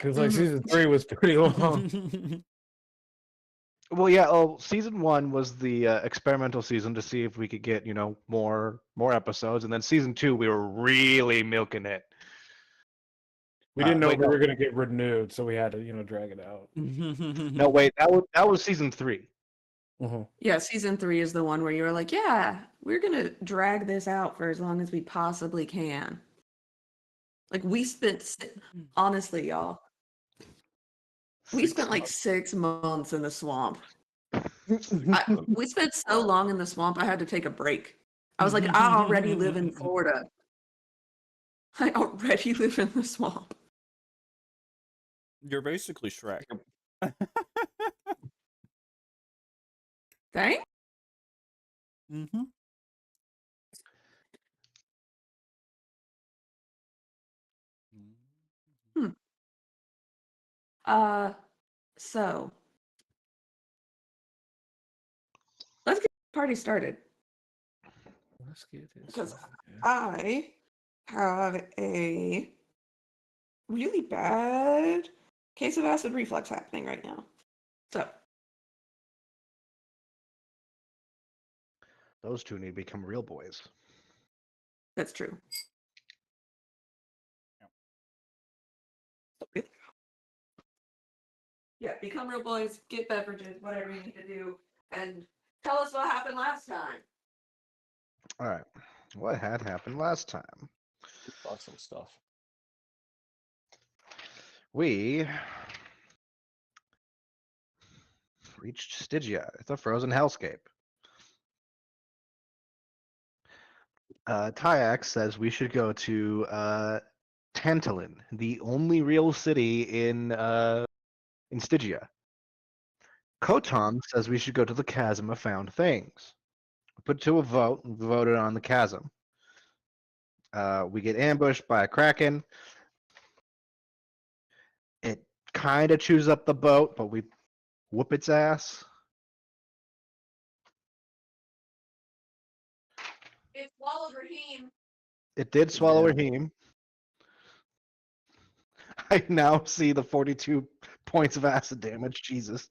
Because like season 3 was pretty long. Well, yeah. Oh, season 1 was the experimental season to see if we could get more episodes, and then season 2 we were really milking it. We didn't know wait, we no. were gonna get renewed, so we had to drag it out. No, wait. That was season 3. Yeah, season 3 is the one where you were like, yeah, we're gonna drag this out for as long as we possibly can. Like we spent, honestly, y'all, we spent like 6 months in the swamp. We spent so long in the swamp, I had to take a break. I was like, I already live in Florida. I already live in the swamp. You're basically Shrek. Thanks. Mm-hmm. So let's get the party started. Let's get this. Because I have a really bad case of acid reflux happening right now. So Those two need to become real boys. that's true. Yeah, become real boys, get beverages, whatever you need to do, and tell us what happened last time. All right. What had happened last time? Awesome stuff. We reached Stygia. It's a frozen hellscape. Tyax says we should go to Tantalin, the only real city in Stygia. Kotom says we should go to the Chasm of Found Things. We put to a vote and voted on the chasm. We get ambushed by a kraken. It kind of chews up the boat, but we whoop its ass. It swallowed Raheem. It did swallow Raheem. I now see the 42 points of acid damage. Jesus.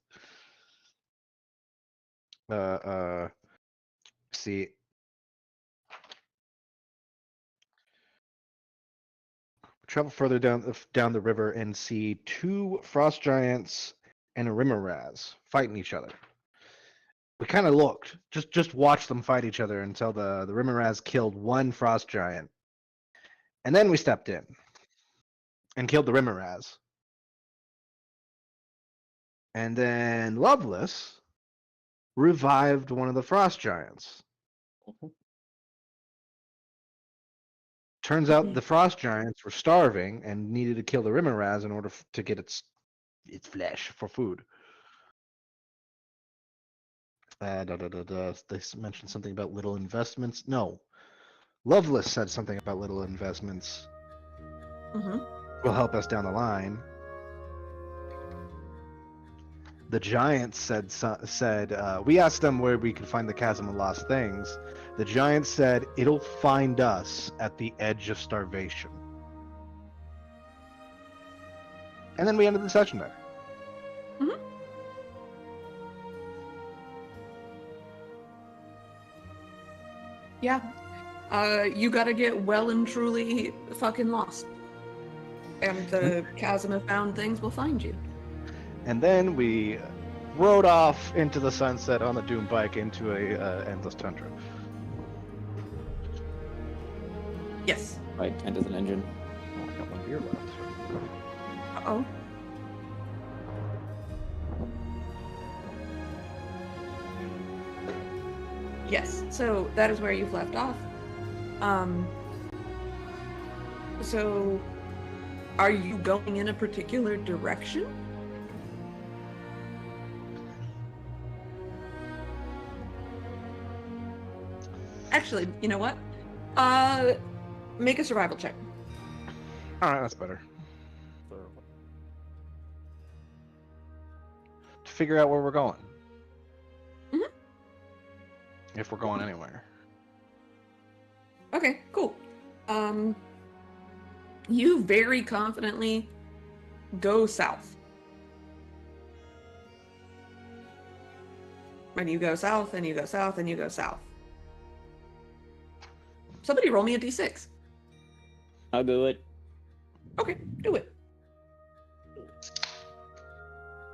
See. Travel further down the river and see 2 frost giants and a Rimmeraz fighting each other. We kind of looked, just watched them fight each other until the Rimmeraz killed 1 frost giant, and then we stepped in and killed the Rimmeraz. And then Loveless revived one of the frost giants. Turns out the frost giants were starving and needed to kill the Rimmeraz in order to get its flesh for food. They mentioned something about little investments. No. Loveless said something about little investments. Will help us down the line. The giants said we asked them where we could find the Chasm of Lost Things. The giants said it'll find us at the edge of starvation. And then we ended the session there. Yeah. You gotta get well and truly fucking lost. And the Chasm of Found Things will find you. And then we rode off into the sunset on the Doom bike into a endless tundra. Yes. Right, and as an engine. Oh, I got 1 beer left. Uh-oh. Yes, so that is where you've left off. So are you going in a particular direction? Actually, you know what? Make a survival check. All right, that's better. To figure out where we're going. If we're going anywhere. Okay, cool. You very confidently go south. And you go south, and you go south, and you go south. Somebody roll me a d6. I'll do it. Okay, do it.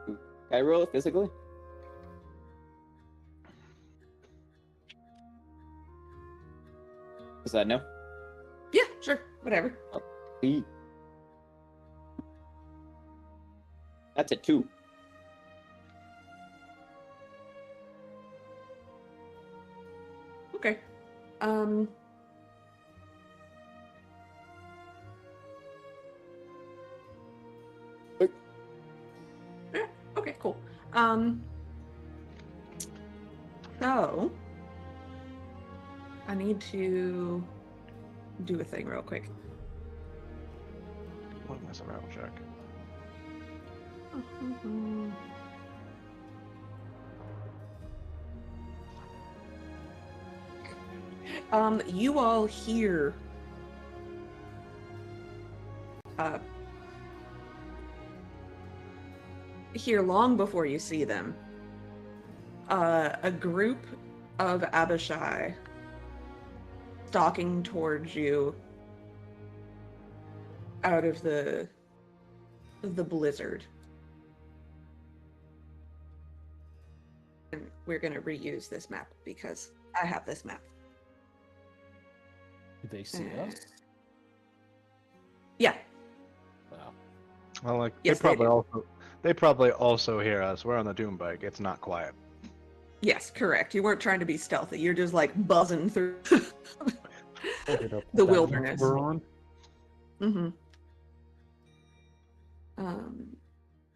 Can I roll it physically? Is that no? Yeah, sure, whatever. Sweet. That's a 2. Okay. Yeah, okay, cool. So I need to do a thing real quick. What am I survival check? You all hear long before you see them, a group of Abishai stalking towards you out of the blizzard. And we're gonna reuse this map because I have this map. Did they see us? Yeah. Wow. Well, like Yes, they do. they probably also hear us. We're on the Doom bike. It's not quiet. Yes, correct. You weren't trying to be stealthy. You're just like buzzing through Look it up. the That wilderness. we're on. Mm-hmm.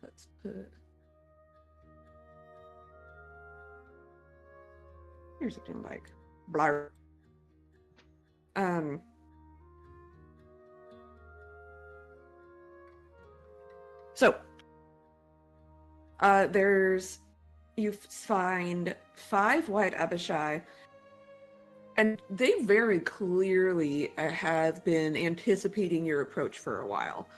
Let's put. Here's a doom bike. Blar. So, you find 5 white Abishai, and they very clearly have been anticipating your approach for a while.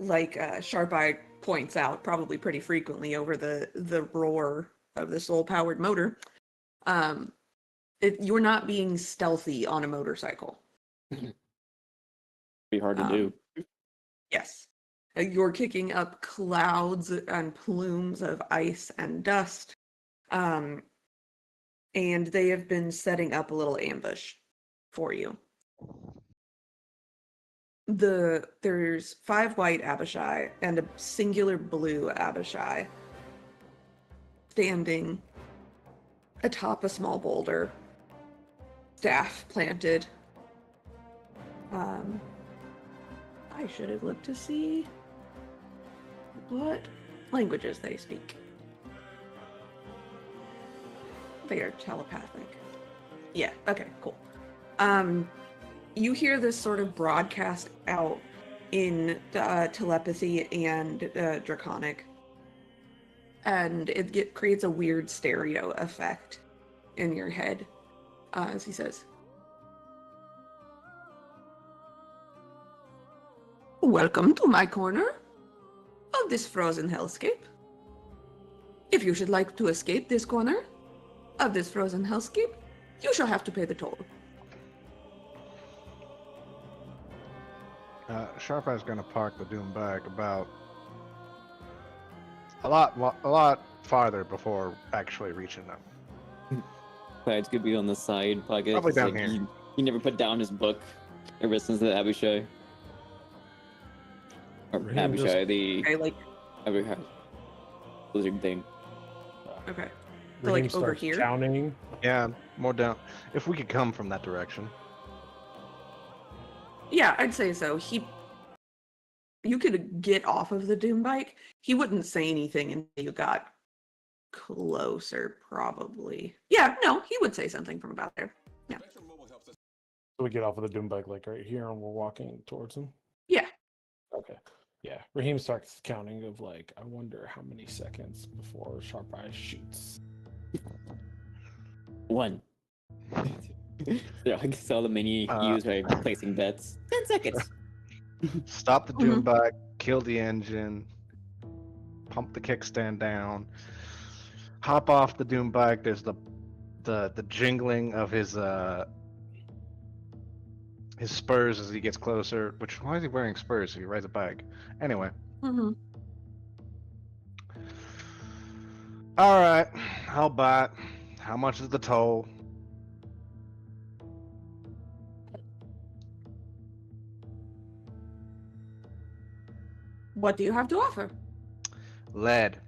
Like Sharp Eye points out, probably pretty frequently over the roar of the soul-powered motor, you're not being stealthy on a motorcycle. Be hard to do. Yes. You're kicking up clouds and plumes of ice and dust. And they have been setting up a little ambush for you. There's 5 white Abishai and a singular blue Abishai standing atop a small boulder, staff planted. I should have looked to see what languages they speak. They are telepathic. Yeah, okay, cool. You hear this sort of broadcast out in telepathy and draconic, and it creates a weird stereo effect in your head as he says, "Welcome to my corner of this frozen hellscape. If you should like to escape this corner of this frozen hellscape, you shall have to pay the toll." Sharp Eye's gonna park the Doom bike about a lot farther before actually reaching them. It's gonna be on the side pocket. Probably It's down like here. He never put down his book ever since the Abishai. Or Raheem just- Abishai, the Okay, like, Abishai blizzard thing. okay. So, Raheem like, over starts here? Counting. Yeah, more down. If we could come from that direction. Yeah, I'd say so. You could get off of the Doom bike. He wouldn't say anything until you got closer, probably. Yeah, no, he would say something from about there. Yeah. So we get off of the Doom bike like right here, and we're walking towards him. Yeah. Okay. Yeah. Raheem starts counting of like, I wonder how many seconds before Sharp Eye shoots. 1. So I saw the menu used by placing bets. 10 seconds. Stop the doom bike, kill the engine, pump the kickstand down, hop off the doom bike. There's the jingling of his spurs as he gets closer. Which, why is he wearing spurs if he rides a bike? Anyway. Mhm. All right, I'll buy it. How much is the toll? What do you have to offer? Lead.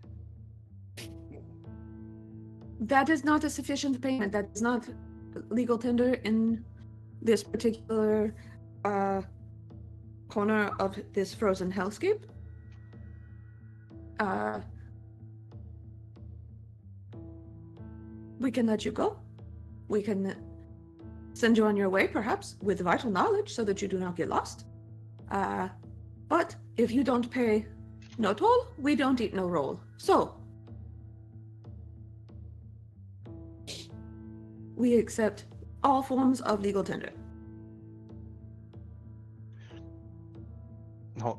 That is not a sufficient payment. That is not legal tender in this particular corner of this frozen hellscape. We can let you go. We can send you on your way, perhaps, with vital knowledge so that you do not get lost. But if you don't pay no toll, we don't eat no roll. So, we accept all forms of legal tender. Hold,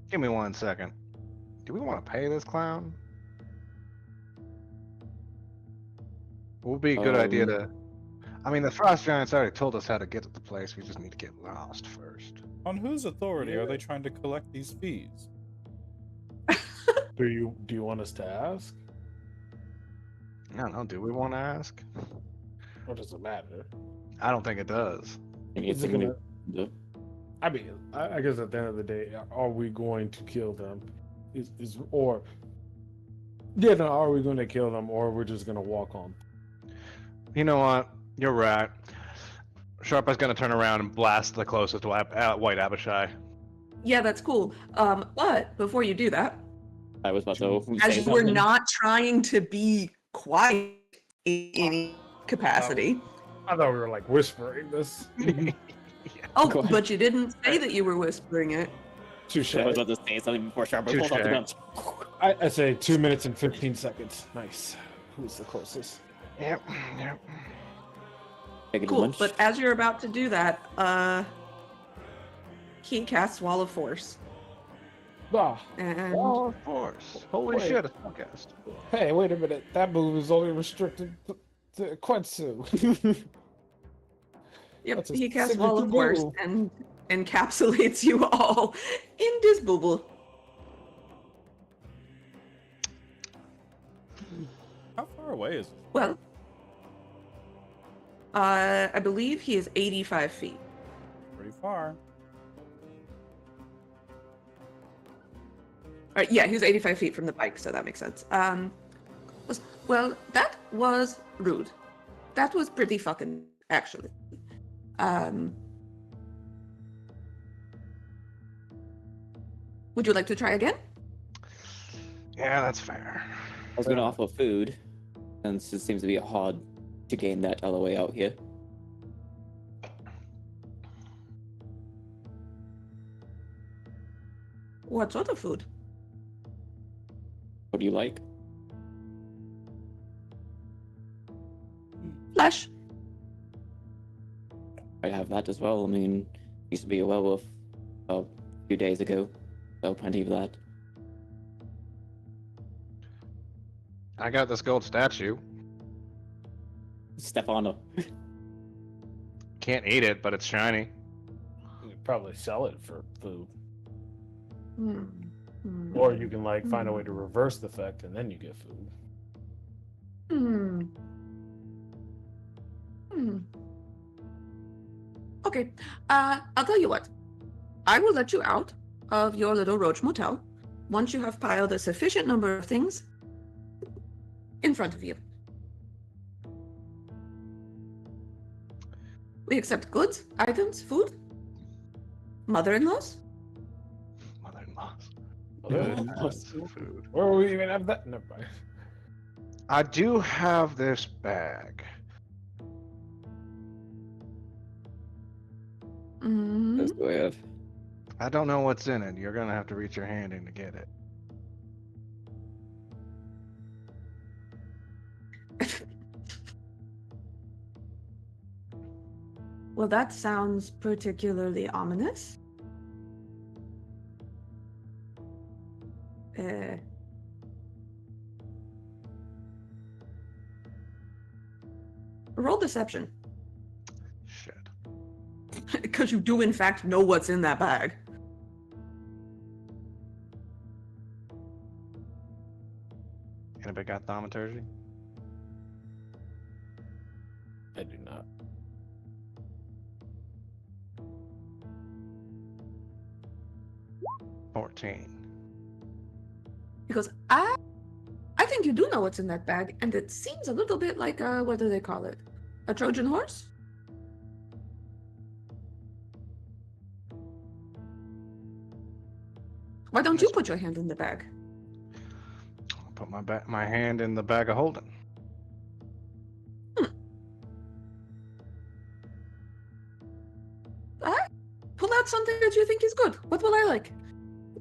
give me 1 second. Do we want to pay this clown? It would be a good idea to. I mean, the frost giants already told us how to get to the place. We just need to get lost first. On whose authority are they trying to collect these fees? Do you want us to ask? I don't know. Do we want to ask? Or does it matter? I don't think it does. I mean, Is it's it gonna. gonna- I mean, I guess at the end of the day, are we going to kill them? Are we going to kill them, or we're just going to walk on? You know what? You're right. Sharp is going to turn around and blast the closest white Abishai. Yeah, that's cool. But before you do that, I was about to say as we're something. not trying to be quiet in any capacity. I thought we were like whispering this. Oh, Go ahead. but you didn't say that you were whispering it. Touche. I was about to say something before Sharper pulled off the gun. I say 2 minutes and 15 seconds. Nice. Who's the closest? Yep. Take it Cool. lunch. But as you're about to do that, he casts Wall of Force. Ah, And Oh, of course. Holy Wait. shit, it's podcast. hey, wait a minute. That move is only restricted to Quetsu. yep, That's a he casts Wall of signature Force move. and encapsulates you all in this bubble. How far away is it? Well, I believe he is 85 feet. Pretty far. Yeah, he's 85 feet from the bike, so that makes sense. Well, that was rude. That was pretty fucking, actually. Would you like to try again? Yeah, that's fair. I was gonna offer food, since it seems to be hard to gain that all the way out here. What sort of food? What do you like? Flesh. I have that as well. I mean, used to be a werewolf a few days ago, so plenty of that. I got this gold statue. Stefano. Can't eat it, but it's shiny. You could probably sell it for food. Hmm. Hmm. Or you can like find a way to reverse the effect and then you get food. Hmm. Hmm. Okay. I'll tell you what. I will let you out of your little roach motel once you have piled a sufficient number of things in front of you. We accept goods, items, food, mother-in-laws. Mother-in-law's. Yeah. Food. Where will we even have that? Never mind. I do have this bag. Mm. That's what I have. I don't know what's in it. You're gonna have to reach your hand in to get it. Well, that sounds particularly ominous. Roll deception. Shit. Because you do in fact know what's in that bag. Anybody got thaumaturgy? I do not. $14. Because I think you do know what's in that bag, and it seems a little bit like what do they call it? A Trojan horse? Why don't you put your hand in the bag? I'll put my hand in the bag of holding. Pull out something that you think is good. What will I like?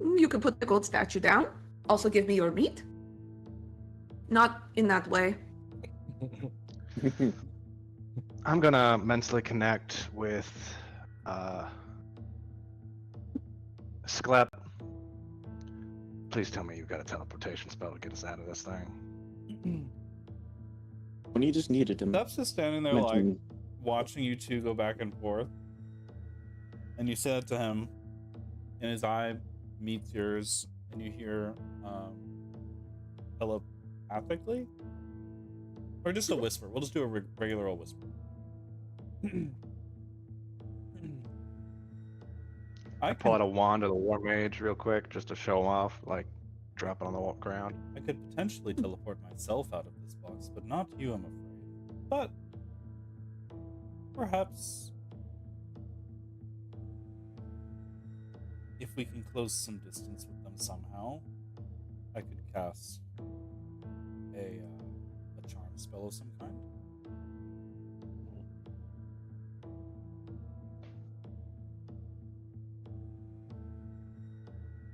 You can put the gold statue down. Also give me your meat. Not in that way. I'm gonna mentally connect with Sklep. Please tell me you've got a teleportation spell to get us out of this thing. When you just needed him. Steps just standing there like watching you two go back and forth. And you say it to him, and his eye meets yours, and you hear telepathically? Or just a whisper. We'll just do a regular old whisper. I pull out a wand of the War Mage real quick just to show off, like drop it on the ground. I could potentially teleport myself out of this box, but not you, I'm afraid. But perhaps if we can close some distance with them somehow, I could cast a charm spell of some kind.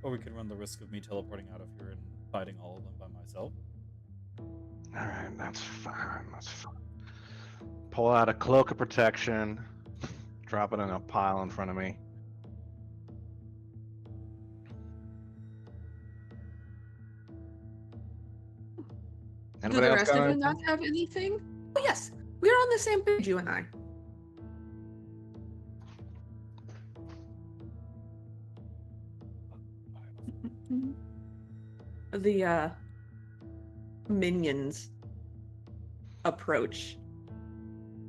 Or we could run the risk of me teleporting out of here and fighting all of them by myself. Alright, that's fine, that's fine. Pull out a cloak of protection, drop it in a pile in front of me. Do Anybody the else rest got of you anything? not have anything? Oh yes, we're on the same page, you and I. The minions approach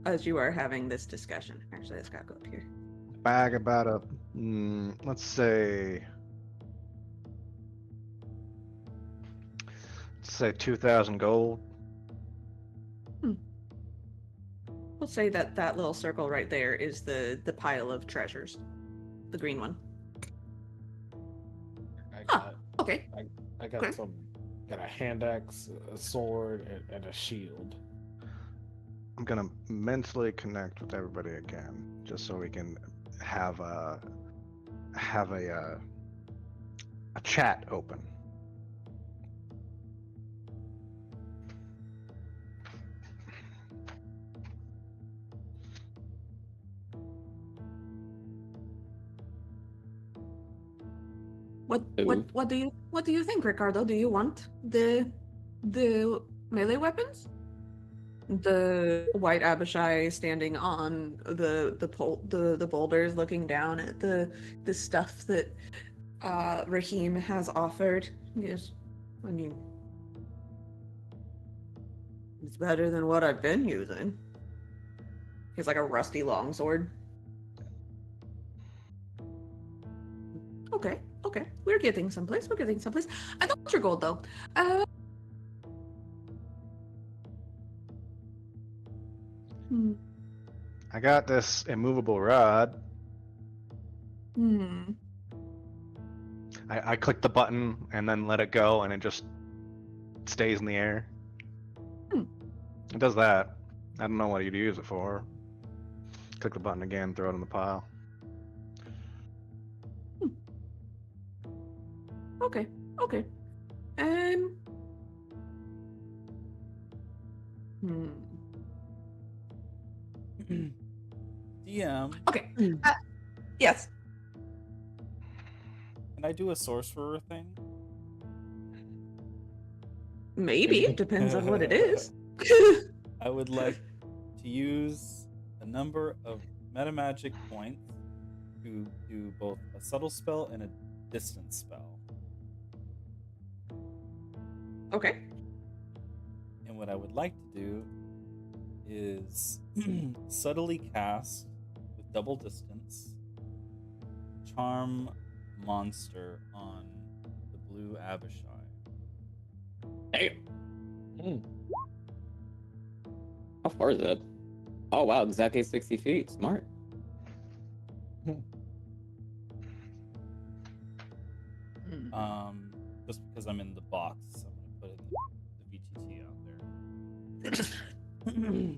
as you are having this discussion. Actually, it's gotta go up here. Bag about a, let's say 2,000 gold. We'll say that that little circle right there is the pile of treasures, the green one. Okay. I got Okay. got a hand axe, a sword, and a shield. I'm gonna mentally connect with everybody again, just so we can have a chat open. What do you think, Ricardo? Do you want the melee weapons? The white Abishai standing on the boulders, looking down at the stuff that Raheem has offered. Yes, I mean, it's better than what I've been using. He's like a rusty longsword. Okay. We're getting someplace. I don't want your gold though. I got this immovable rod. I click the button and then let it go, and it just stays in the air. It does that. I don't know what you'd use it for. Click the button again, throw it in the pile. Okay. DM, Okay. Yes. can I do a sorcerer thing? Maybe. It depends on what it is. I would like to use a number of metamagic points to do both a subtle spell and a distance spell. Okay. And what I would like to do is subtly cast with double distance charm monster on the blue Abishai. Damn. How far is that? Oh wow, exactly 60 feet. Smart. Just because I'm in the box, I'm gonna put in the VTT out there.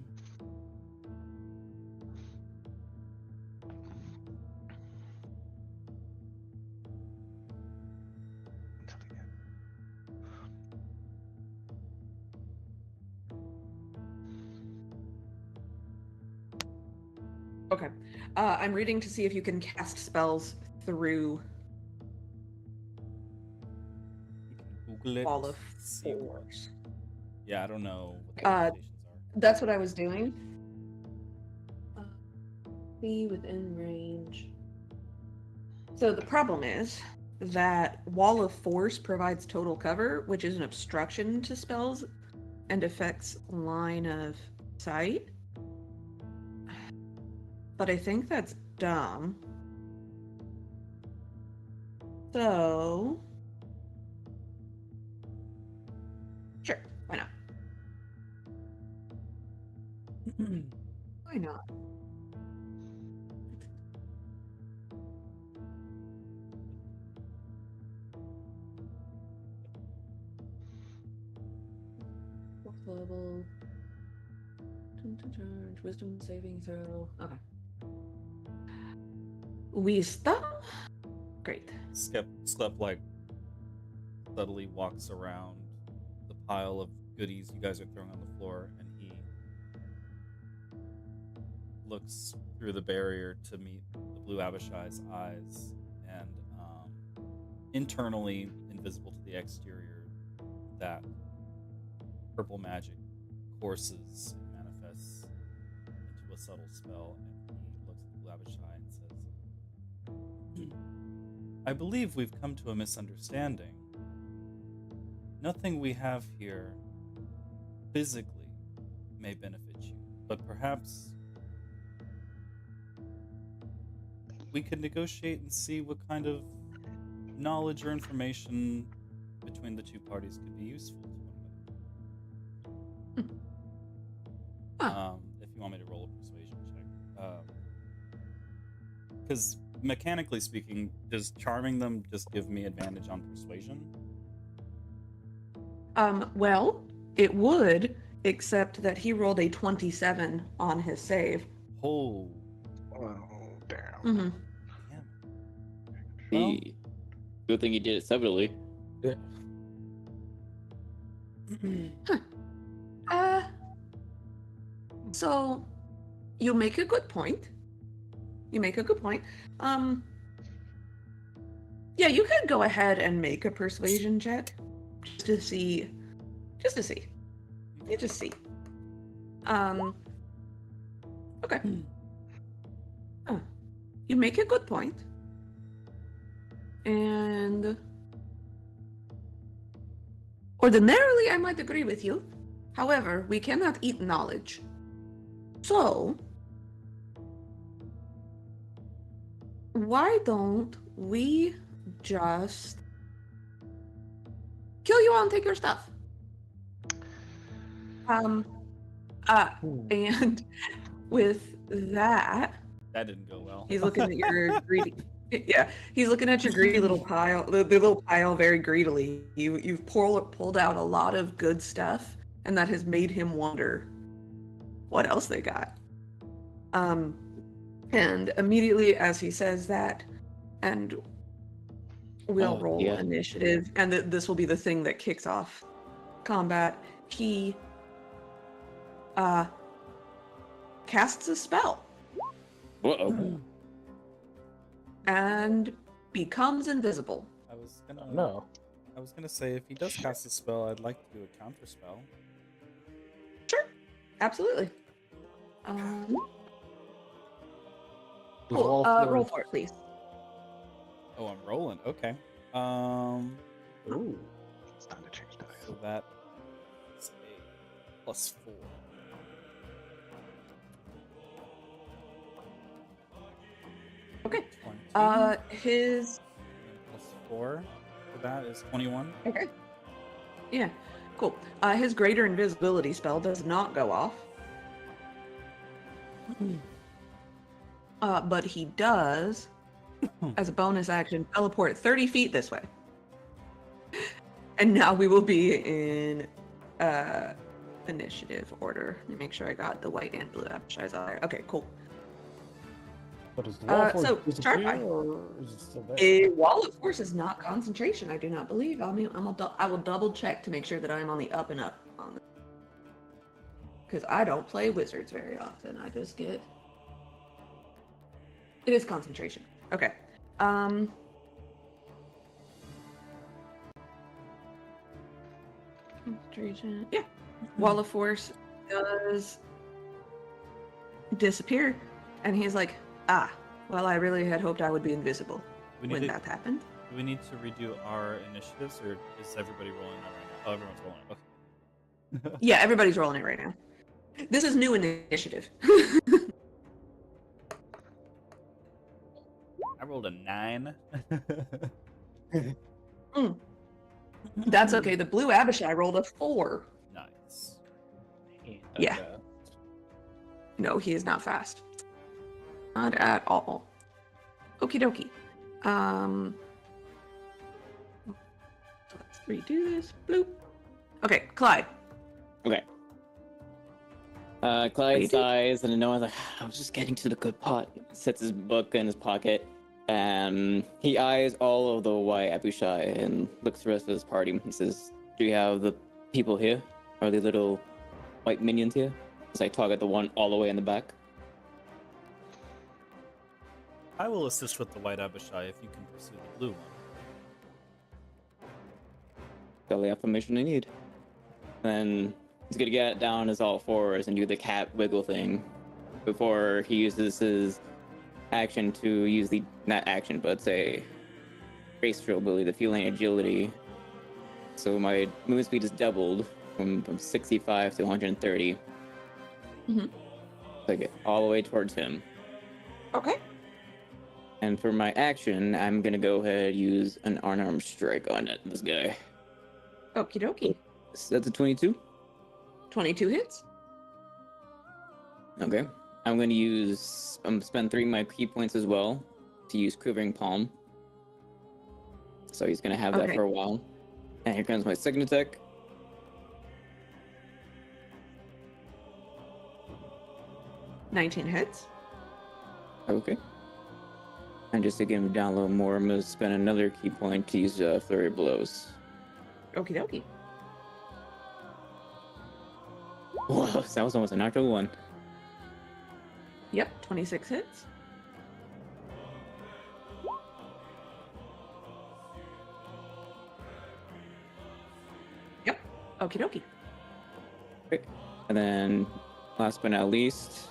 Okay. I'm reading to see if you can cast spells through You can Google it. Wall of see what- Force. Yeah, I don't know what the Uh, limitations are. That's what I was doing. Be within range. So the problem is that Wall of Force provides total cover, which is an obstruction to spells and affects line of sight. But I think that's dumb. So... Sure, why not? Why not? Fourth level. Charge, wisdom saving throw. Okay. Wisdom? Great. Sklep like subtly walks around the pile of goodies you guys are throwing on the floor, and he looks through the barrier to meet the blue Abishai's eyes, and internally invisible to the exterior, that purple magic courses and manifests into a subtle spell, and he looks at the blue Abishai and says, I believe we've come to a misunderstanding. Nothing we have here physically may benefit you, but perhaps we could negotiate and see what kind of knowledge or information between the two parties could be useful to one another. If you want me to roll a persuasion check. Because mechanically speaking, does charming them just give me advantage on persuasion? Well, it would, except that he rolled a 27 on his save. Oh, Oh, damn. Mm-hmm. damn. Hey, good thing you did it subtly. So you make a good point. Yeah, you could go ahead and make a persuasion check just to see. You just see. Okay. You make a good point. And ordinarily I might agree with you. However, we cannot eat knowledge. So, why don't we just kill you all and take your stuff? And with that, That didn't go well. he's looking at your greedy. Yeah, he's looking at your greedy little pile, the little pile, very greedily. You've pulled out a lot of good stuff, and that has made him wonder what else they got. And immediately as he says that, and we'll roll yeah. initiative, and this will be the thing that kicks off combat. He casts a spell Uh-oh. and becomes invisible. I was gonna. No. I was gonna say, if he does cast a spell, I'd like to do a counter spell. Sure. Absolutely. Cool. Roll for it, please. Oh, I'm rolling. Okay. Ooh. It's time to change dice. So that is a +4. Okay. 20, His. and +4 for that is 21. Okay. Yeah. Cool. His greater invisibility spell does not go off. But he does, as a bonus action, teleport 30 feet this way. And now we will be in initiative order. Let me make sure I got the white and blue Abishai's out there. Okay, cool. But is the wall force so, disappear, Sharp Eye. or is it still there? A wall of force is not concentration, I do not believe. I will double check to make sure that I'm on the up and up on because I don't play wizards very often. I just get. It is concentration. Okay. Concentration. Yeah. Wall of force does disappear, and he's like, well, I really had hoped I would be invisible when that happened. Do we need to redo our initiatives, or is everybody rolling that right now? Oh, everyone's rolling. Okay. Yeah, everybody's rolling it right now. This is new initiative. I rolled a 9. That's okay. The blue Abishai rolled a 4. Nice. Yeah. No, he is not fast. Not at all. Okie dokie. Let's redo this. Bloop. Okay, Clyde. Okay. Clyde sighs, and I know I was just getting to the good part. Sets his book in his pocket, and he eyes all of the white Abushai and looks at the rest of his party. He says, "Do you have the people here? Are the little white minions here?" As I target the one all the way in the back. I will assist with the white Abishai if you can pursue the blue one. Got the information I need. Then he's gonna get down on his all fours and do the cat wiggle thing before he uses his action to use the not action, but say race ability, the feline agility. So my movement speed is doubled from 65 to 130. Mm-hmm. So I get all the way towards him. Okay. And for my action, I'm gonna go ahead and use an unarmed strike on this guy. Okie dokie. So that's a 22. 22 hits. Okay. I'm gonna spend 3 of my key points as well to use Quivering Palm. So he's gonna have that for a while. And here comes my second attack. $19 hits. Okay. And just to get him down a little more, I'm gonna spend another key point to use Flurry of Blows. Okie dokie. Whoa, that was almost a natural one. Yep, 26 hits. Yep. Okie dokie. Okay. And then, last but not least,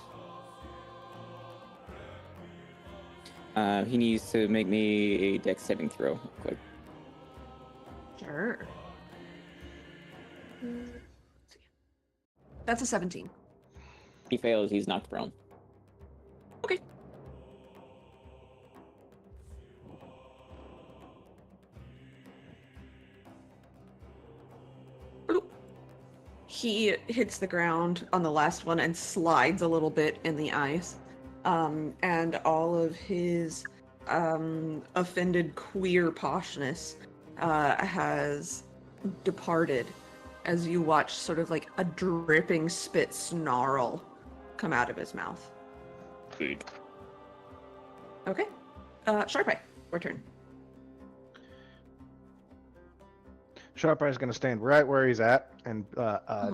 he needs to make me a dex saving throw real quick. Sure. That's a 17. He fails, he's knocked prone. Okay. Bloop. He hits the ground on the last one and slides a little bit in the ice. And all of his offended queer poshness has departed as you watch sort of like a dripping spit snarl come out of his mouth. Good. Okay. Sharp Eye, your turn. Sharp Eye's going to stand right where he's at and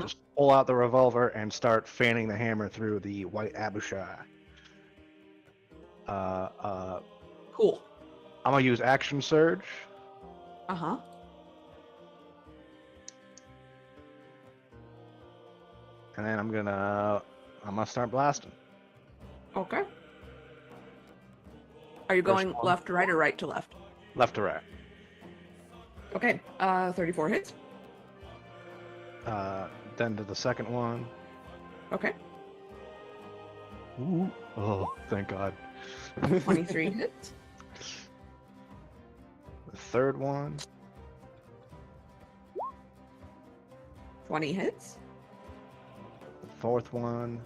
just pull out the revolver and start fanning the hammer through the white Abishai. Cool. I'm going to use Action Surge. Uh-huh. and then I'm gonna start blasting. Okay. Are you going one. left to right or right to left? Left to right. Okay. 34 hits. Then to the second one. Okay. Ooh. Oh, thank God. 23 hits. The third one. 20 hits. The fourth one.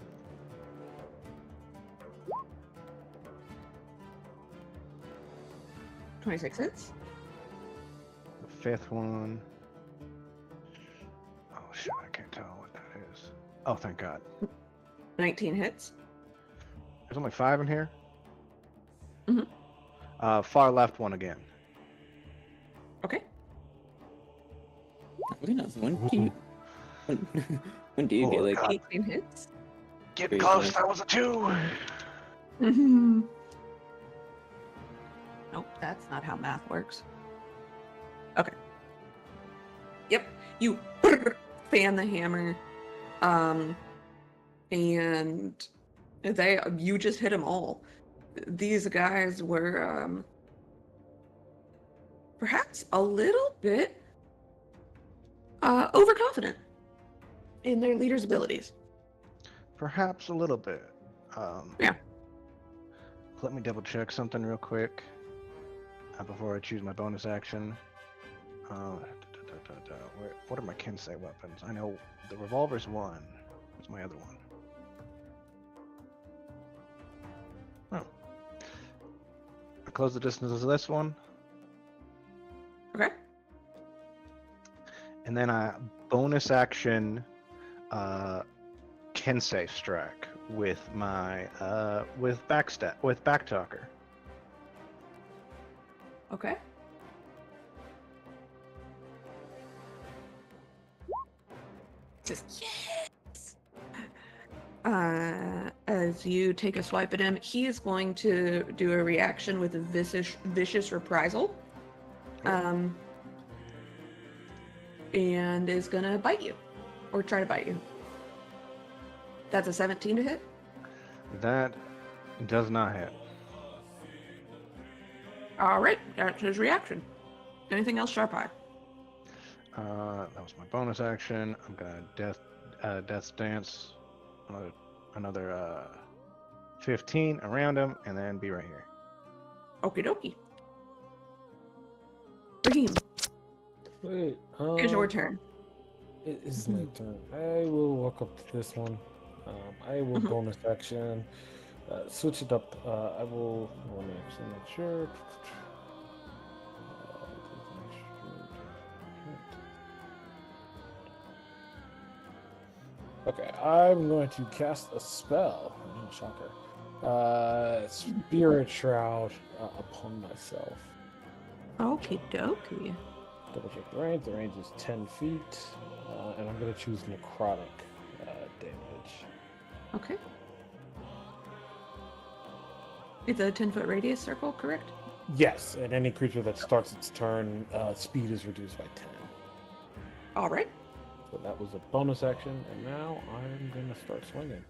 26 hits. The fifth one. Oh shit, I can't tell what that is. Oh, thank God. 19 hits. There's only 5 in here. Mhm. Far left one again. Okay. Goodness, when do you when do you Oh, get like God. 18 hits. Getting Wait, close. what? That was a 2. Nope, that's not how math works. Okay. Yep, you fan the hammer, and you just hit them all. These guys were perhaps a little bit overconfident in their leader's abilities. Perhaps a little bit. Yeah. Let me double check something real quick before I choose my bonus action. What are my Kensei weapons? I know the revolver's one. What's my other one? Oh. I close the distance of this one, Okay. and then I bonus action Kensei strike with my with backtalker. Okay. Just yes. As you take a swipe at him, he is going to do a reaction with a vicious reprisal. And is gonna bite you, or try to bite you. That's a 17 to hit. That does not hit. All right, that's his reaction. Anything else, Sharp Eye? That was my bonus action. I'm gonna death stance another 15 around him, and then be right here. Okie dokie. Raheem, Wait, it's your turn. It is my turn. I will walk up to this one. I will Mhm. bonus action. Switch it up. I will. Let me actually make sure. Okay, I'm going to cast a spell. Oh, shocker. Spirit Shroud upon myself. Okie dokie. Double check the range. The range is 10 feet. And I'm going to choose necrotic damage. Okay. It's a 10-foot radius circle, correct? Yes, and any creature that starts its turn, speed is reduced by 10. All right. So that was a bonus action, and now I'm going to start swinging.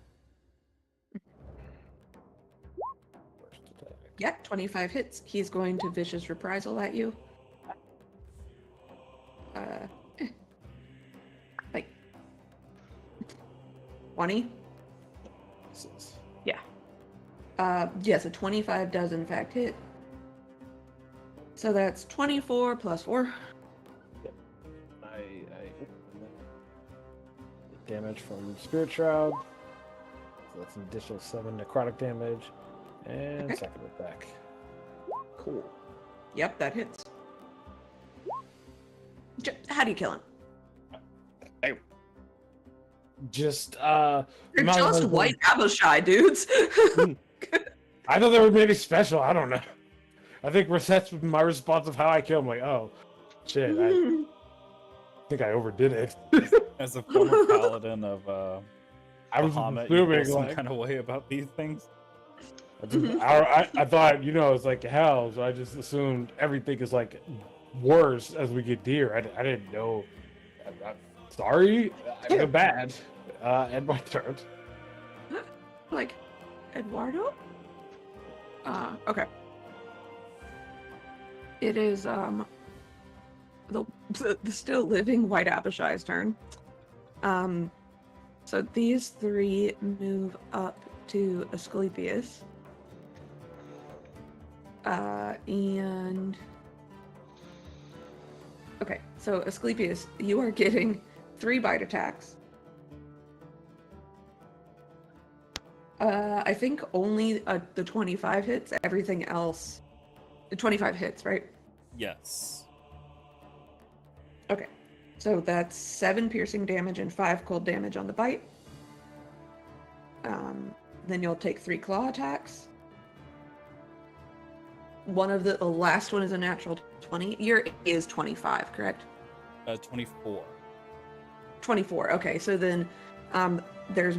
First attack. Yeah, 25 hits. He's going to vicious reprisal at you. Like 20. Misses. Yes, a 25 does in fact hit. So that's 24 plus 4. I damage from Spirit Shroud. So that's an additional 7 necrotic damage. And Okay. second attack. Cool. Yep, that hits. How do you kill him? Just You're not just like- white Abishai, dudes. I thought there was maybe special. I don't know. I think that's my response of how I kill him. Like, oh, shit. I think I overdid it. As a former paladin of I was Bahamut, you feel assuming some like kind of way about these things. I thought it's like hell, so I just assumed everything is like worse as we get deer. I didn't know. Sorry, I feel bad. And my turn. Like, Eduardo? Okay. It is the still living White Abishai's turn. So these three move up to Asclepius. And okay, so Asclepius, you are getting 3 bite attacks. I think only the 25 hits. Everything else, the 25 hits, right? Yes. Okay, so that's 7 piercing damage and 5 cold damage on the bite. Then you'll take 3 claw attacks. One of the last one is a natural 20. Your is 25, correct? 24. 24. Okay, so then there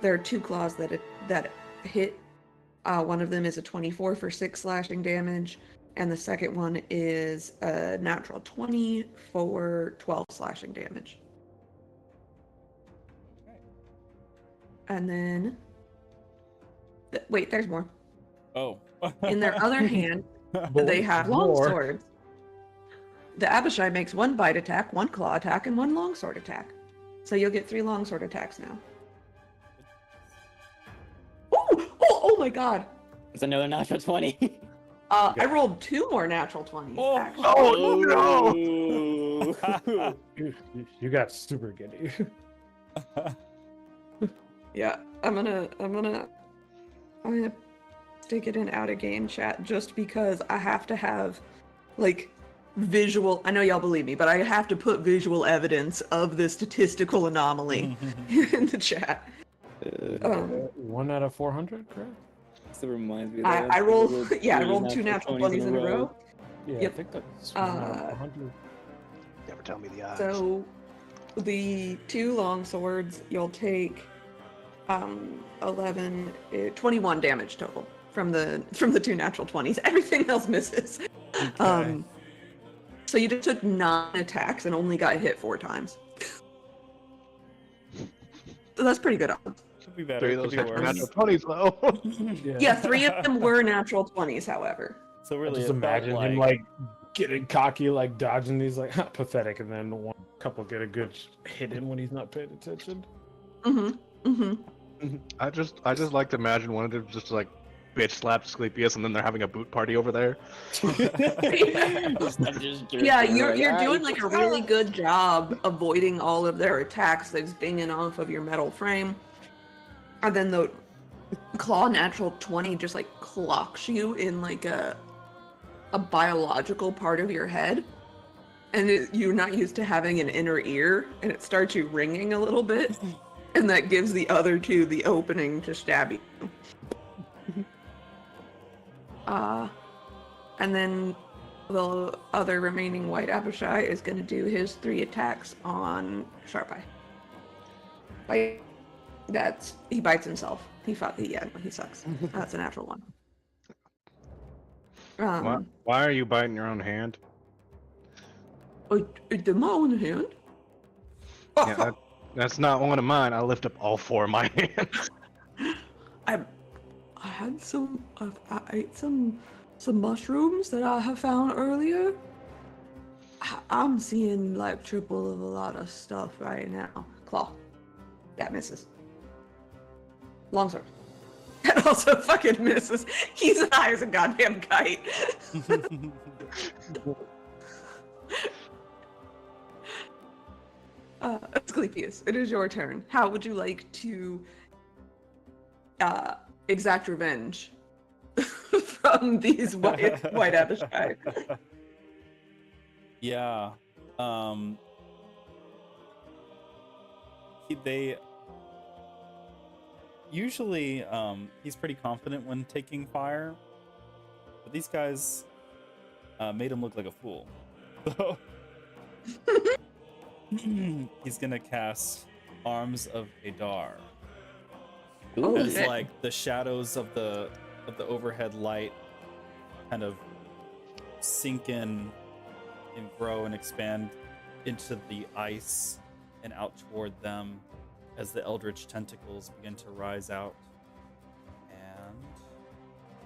are 2 claws that hit. One of them is a 24 for 6 slashing damage, and the second one is a natural 20 for 12 slashing damage. Okay. And then wait, there's more. Oh. In their other hand, But they wait, have there's long more. swords. The Abishai makes 1 bite attack, 1 claw attack, and 1 longsword attack. So you'll get 3 longsword attacks now. Oh my god! It's another natural 20. I rolled 2 more natural 20s, Oh. actually. no! You got super giddy. Yeah, I'm gonna stick it in out of game chat just because I have to have like visual. I know y'all believe me, but I have to put visual evidence of the statistical anomaly in the chat. 1 out of 400, correct? This reminds me of I that. rolled Three I rolled 2 natural 20s in a row. Yeah, Yep. I think that's 1 out of 400. Never tell me the odds. So the 2 long swords, you'll take 21 damage total from the 2 natural 20s. Everything else misses. Okay. So you just took 9 attacks and only got hit 4 times. So that's pretty good odds. Could be better. 3 of Could those be hits were worse. natural 20s, though. Yeah, 3 of them were natural 20s, however. So I really, just it felt imagine him like getting cocky, like dodging these, like pathetic, and then one couple get a good hit in when he's not paying attention. I just like to imagine one of them just like bitch slapped Asclepius, and then they're having a boot party over there. Yeah, you're doing like a really good job avoiding all of their attacks that's dinging off of your metal frame. And then the claw natural 20 just like clocks you in like a biological part of your head. And you're not used to having an inner ear, and it starts you ringing a little bit. And that gives the other 2 the opening to stab you. And then the other remaining White Abishai is going to do his 3 attacks on Sharp Eye. He bites himself. He sucks. That's a natural 1. Why are you biting your own hand? I did my own hand. Yeah, that's not one of mine. I lift up all 4 of my hands. I had I ate some mushrooms that I have found earlier. I'm seeing like triple of a lot of stuff right now. Claw. That misses. Longsword. That also fucking misses. He's high as a goddamn kite. Asclepius, it is your turn. How would you like to exact revenge from these white Abishai? Yeah. They usually he's pretty confident when taking fire, but these guys made him look like a fool. So he's gonna cast Arms of Adar. Oh, As shit. like the shadows of the overhead light kind of sink in and grow and expand into the ice and out toward them as the eldritch tentacles begin to rise out. And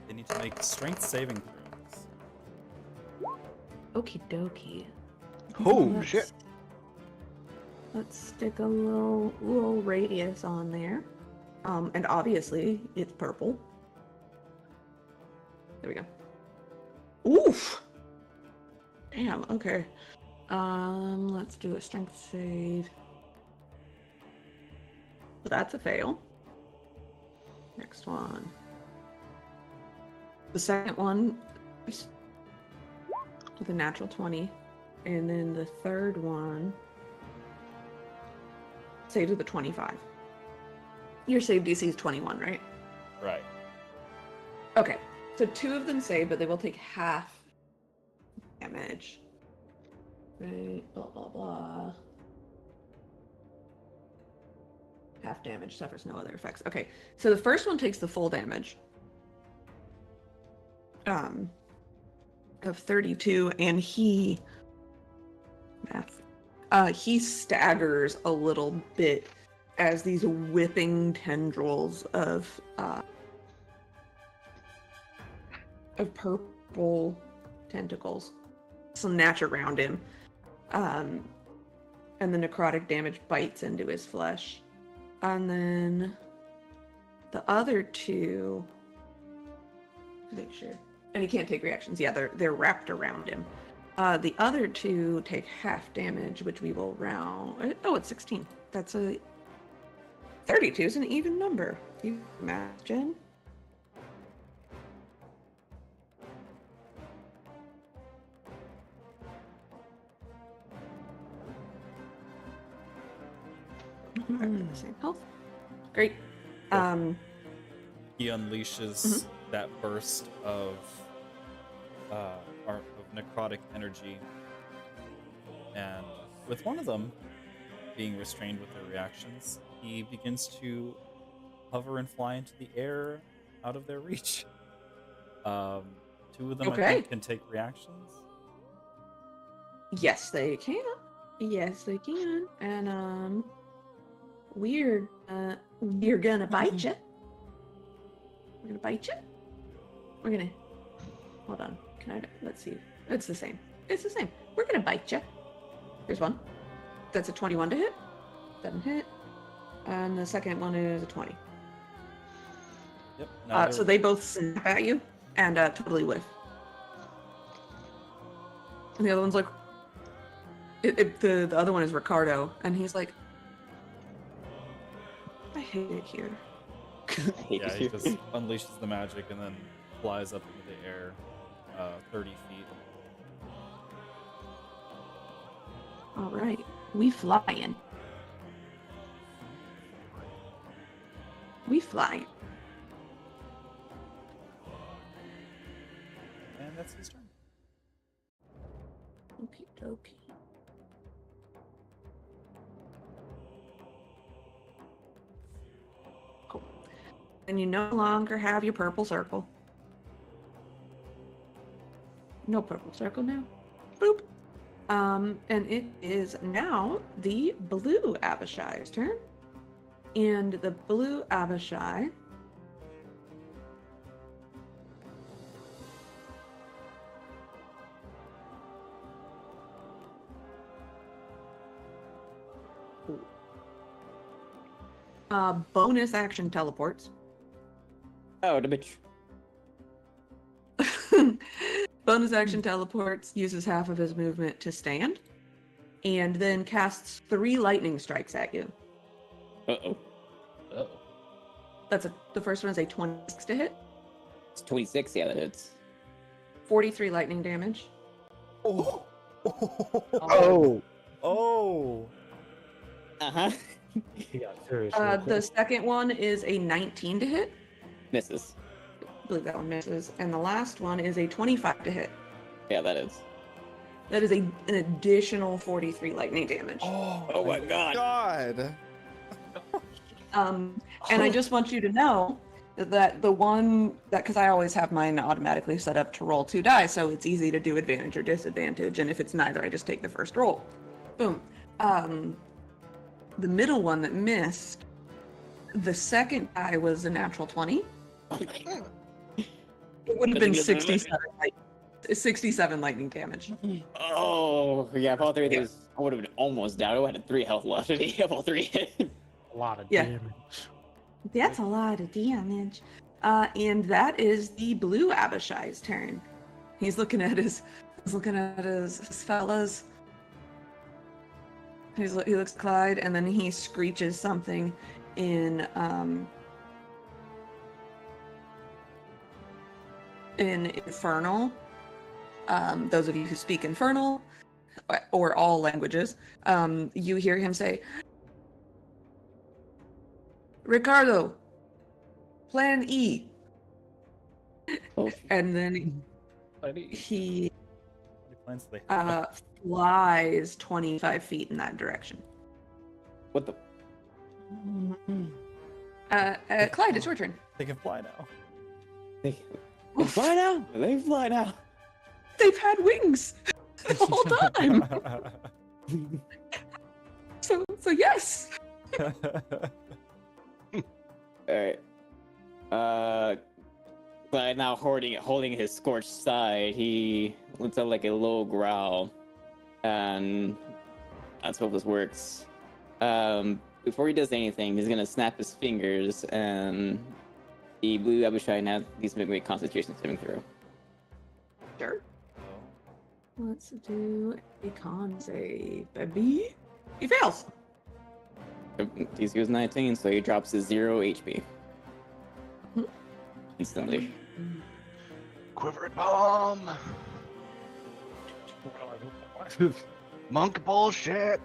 they need to make strength saving throws. Okie dokie. Oh, Let's- shit. Let's stick a little radius on there. And obviously it's purple. There we go. Oof! Damn, okay. Let's do a strength save. So that's a fail. Next one. The second one is with a natural 20. And then the third one saves with a 25. Your save DC is 21, right? Right. Okay. So 2 of them save, but they will take half damage. Right, blah, blah, blah. Half damage, suffers no other effects. Okay, so the first one takes the full damage. Of 32, and he... Math. He staggers a little bit as these whipping tendrils of purple tentacles snatch around him, and the necrotic damage bites into his flesh. And then the other 2, make sure, and he can't take reactions. Yeah, they're wrapped around him. The other 2 take half damage, which we will round. Oh, it's 16. That's a 32 is an even number. You imagine? Same health. Great. He unleashes that burst of necrotic energy, and with one of them being restrained with their reactions, he begins to hover and fly into the air out of their reach. 2 of them, I think, can take reactions. Yes, they can. Yes, they can. And we're gonna bite you. We're gonna bite you. We're gonna hold on. Let's see. It's the same. It's the same. We're gonna bite you. Here's one. That's a 21 to hit. Doesn't hit. And the second one is a 20. Yep. So they both snap at you and totally whiff. And the other one's like, the other one is Ricardo, and he's like, I hate it here. I hate Yeah, it he here. just unleashes the magic and then flies up into the air 30 feet. All right, we flying. We flying. And that's his turn. Okie dokie. Cool. And you no longer have your purple circle. No purple circle now. Boop. And it is now the blue Abishai's turn. And the blue Abishai bonus action teleports. Oh, the bitch. Bonus action teleports, uses half of his movement to stand, and then casts 3 lightning strikes at you. Uh-oh. The first one is a 26 to hit, It's 26, yeah, that hits. 43 lightning damage. Oh. Oh, Oh. Uh-huh. He got serious. The second one is a 19 to hit. Misses. I believe that one misses. And the last one is a 25 to hit. Yeah, that is. That is an additional 43 lightning damage. Oh my god. God. And I just want you to know that the one that, because I always have mine automatically set up to roll 2 dice, so it's easy to do advantage or disadvantage, and if it's neither, I just take the first roll. Boom. the middle one that missed, the second guy was a natural 20. Oh my God. It would have been 67 lightning damage. Oh, yeah, if all three of these, I would have been almost down. I would have had 3 health left if he all 3 hit. A lot of Yeah. damage. That's a lot of damage. And that is the blue Abishai's turn. He's looking at his fellas. He looks at Clyde, and then he screeches something in Infernal. Those of you who speak Infernal, or all languages, you hear him say, Ricardo, Plan E. Oh. And then he Plans do they have? flies 25 feet in that direction. What the? Clyde, it's your turn. They can fly now. They fly now? They fly now. They've had wings the whole time. So yes. Alright. Clyde now holding his scorched side, he lets out like a low growl. And let's hope this works. Before he does anything, he's gonna snap his fingers, and the blue Abishai now needs to make a concentration saving throw. Sure. Let's do a con save, baby. He fails. DC was 19, so he drops his 0 HP. Mhm. Instantly. Quiver bomb. Monk bullshit.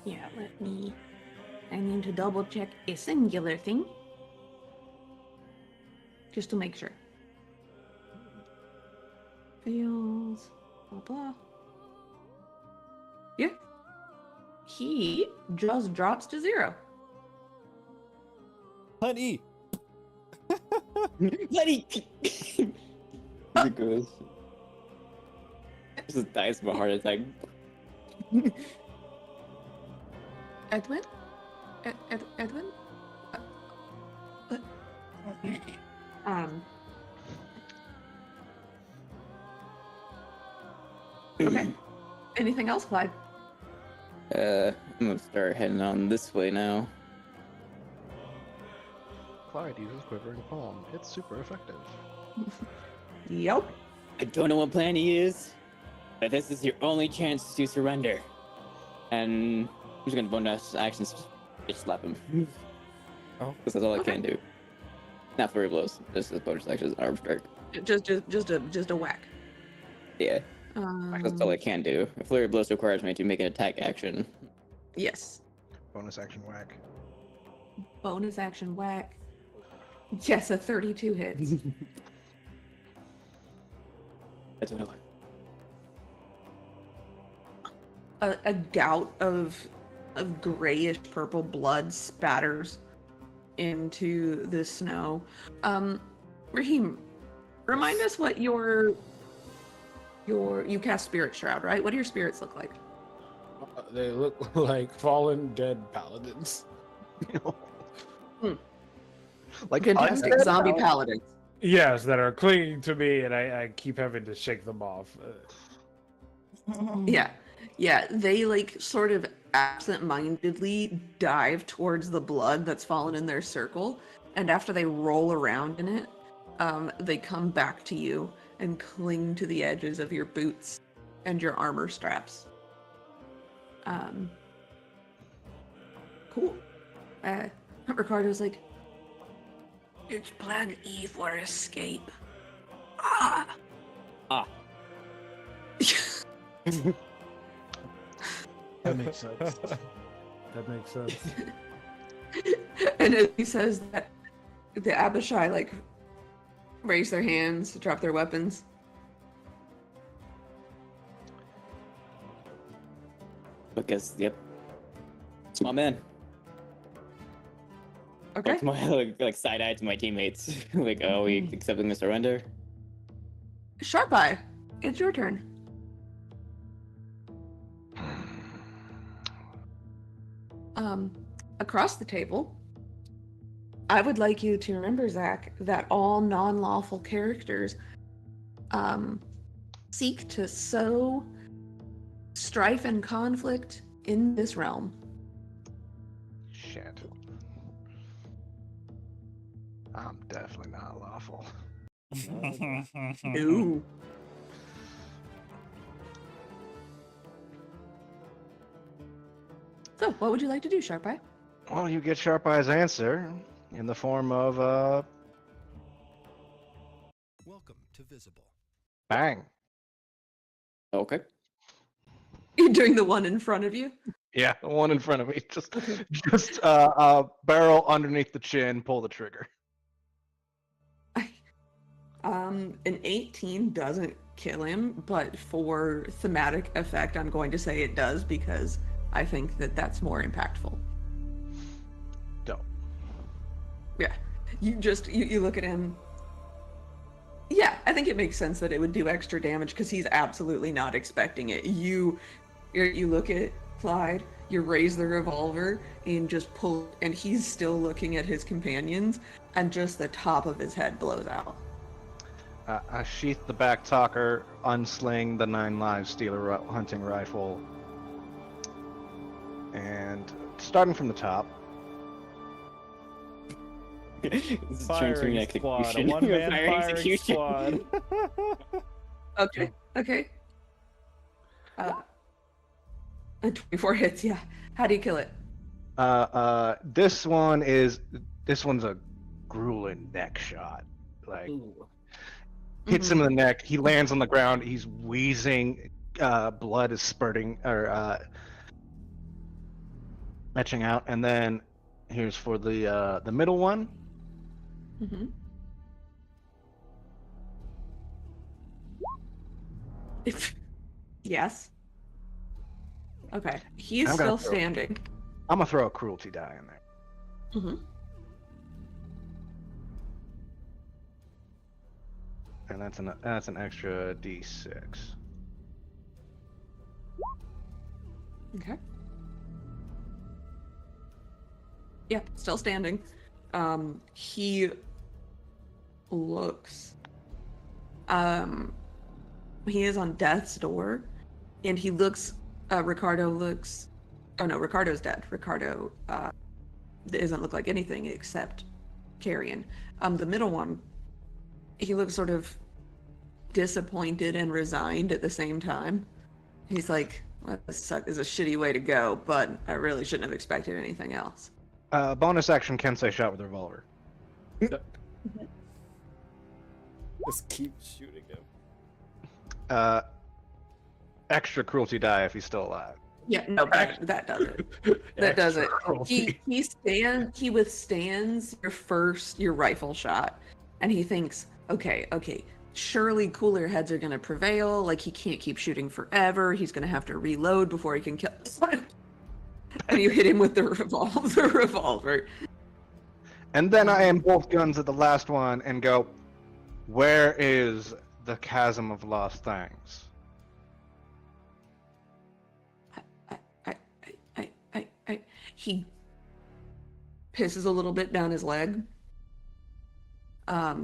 Yeah, I need to double check a singular thing. Just to make sure. Fails. Blah blah. Yeah. He just drops to 0. Plan E. Bloody! It goes. Just dies from a heart attack. Edwin? Edwin? Okay. Anything else, Clyde? I'm gonna start heading on this way now. Clyde uses quivering palm. It's super effective. Yep. I don't know what plan he is, but this is your only chance to surrender. And I'm just gonna bonus actions, just slap him. Oh. Because that's all I Okay. can do. Not flurry blows, just as bonus actions, arm strike. Just a whack. Yeah, that's all I can do. A flurry blows requires me to make an attack action. Yes. Bonus action whack. Bonus action whack. Yes, a 32 hits. That's another. A gout of grayish purple blood spatters into the snow. Raheem, remind us what you cast Spirit Shroud, right? What do your spirits look like? They look like fallen dead paladins. Like Fantastic. undead Zombie now. paladins. Yes, that are clinging to me, and I keep having to shake them off. Yeah. Yeah, they like sort of absent-mindedly dive towards the blood that's fallen in their circle, and after they roll around in it, they come back to you and cling to the edges of your boots and your armor straps. Cool. Ricardo's like, it's plan E for escape. Ah! Ah. That makes sense. That makes sense. And as he says that, the Abishai like raise their hands, drop their weapons. Because, yep. It's my man. Okay. Like, my, like side-eye to my teammates. Like, are we accepting the surrender? Sharp Eye, it's your turn. across the table, I would like you to remember, Zach, that all non-lawful characters seek to sow strife and conflict in this realm. Shit. I'm definitely not lawful. No. So, what would you like to do, Sharp Eye? Well, you get Sharp Eye's answer in the form of Welcome to Visible. bang. Okay. You're doing the one in front of you? Yeah, the one in front of me. Just Okay. barrel underneath the chin, pull the trigger. An 18 doesn't kill him, but for thematic effect, I'm going to say it does because I think that that's more impactful. Dope. Yeah. You look at him. Yeah, I think it makes sense that it would do extra damage because he's absolutely not expecting it. You look at Clyde, you raise the revolver and just pull, and he's still looking at his companions, and just the top of his head blows out. I sheath the back talker, unsling the 9 live stealer hunting rifle, and starting from the top. This is Firing transferring squad, a execution. one-man Firing firing execution. squad. Okay. 24 hits, yeah. How do you kill it? This one's a grueling neck shot. Like, hits him in the neck. He lands on the ground. He's wheezing. Blood is spurting or etching out. And then here's for the middle one. Mm-hmm. Yes. Okay. He is I'm gonna still throw- standing. I'm gonna throw a cruelty die in there. Mm-hmm. And that's an extra D6. Okay. Yeah, still standing. He looks. He is on death's door, and he looks. Ricardo looks. Oh no, Ricardo's dead. Ricardo doesn't look like anything except carrion. The middle one, he looks sort of disappointed and resigned at the same time. He's like, well, this is a shitty way to go, but I really shouldn't have expected anything else. Bonus action Kensei shot with revolver. Just keep shooting him. Extra cruelty die if he's still alive. Yeah, no, that does it. That does it. He withstands your rifle shot, and he thinks, okay, surely cooler heads are gonna prevail. Like, he can't keep shooting forever. He's gonna have to reload before he can kill this one. And you hit him with the revolver. And then I aim both guns at the last one and go, where is the chasm of lost things? He pisses a little bit down his leg. I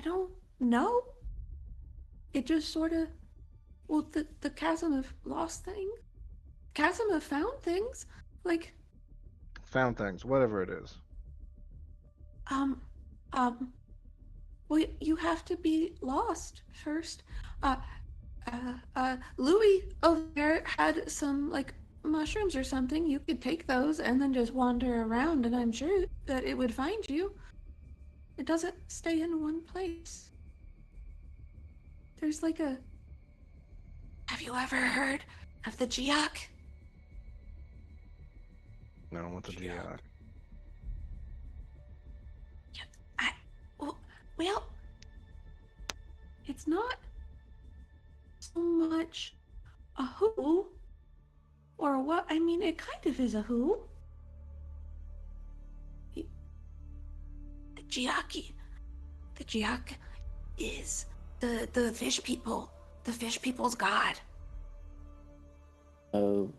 don't know. It just sort of, well, the chasm of lost things, chasm of found things, like, Found things, whatever it is. well, you have to be lost first. Louis over there had some, like, mushrooms or something. You could take those and then just wander around, and I'm sure that it would find you. It doesn't stay in one place. There's like a... Have you ever heard of the Giak? No, what's a GI? Well, it's not so much a who or what. I mean, it kind of is a who. The Giaki. The Giak is the fish people. The fish people's god. Oh,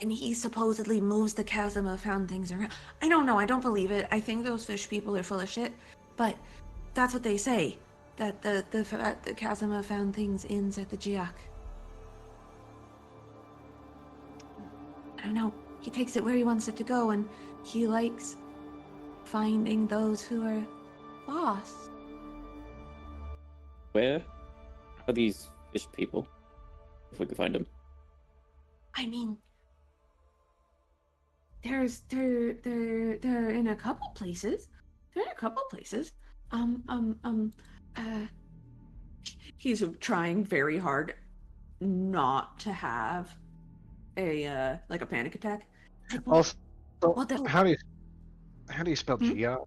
And he supposedly moves the chasm of found things around. I don't know. I don't believe it. I think those fish people are full of shit. But that's what they say. That the chasm of found things ends at the Giak. I don't know. He takes it where he wants it to go, and he likes finding those who are lost. where are these fish people? If we can find them. I mean, they're in a couple places. They're in a couple places. Uh, he's trying very hard not to have a like a panic attack. Like, well, Also, well, they're- how do you spell Hmm? Geok?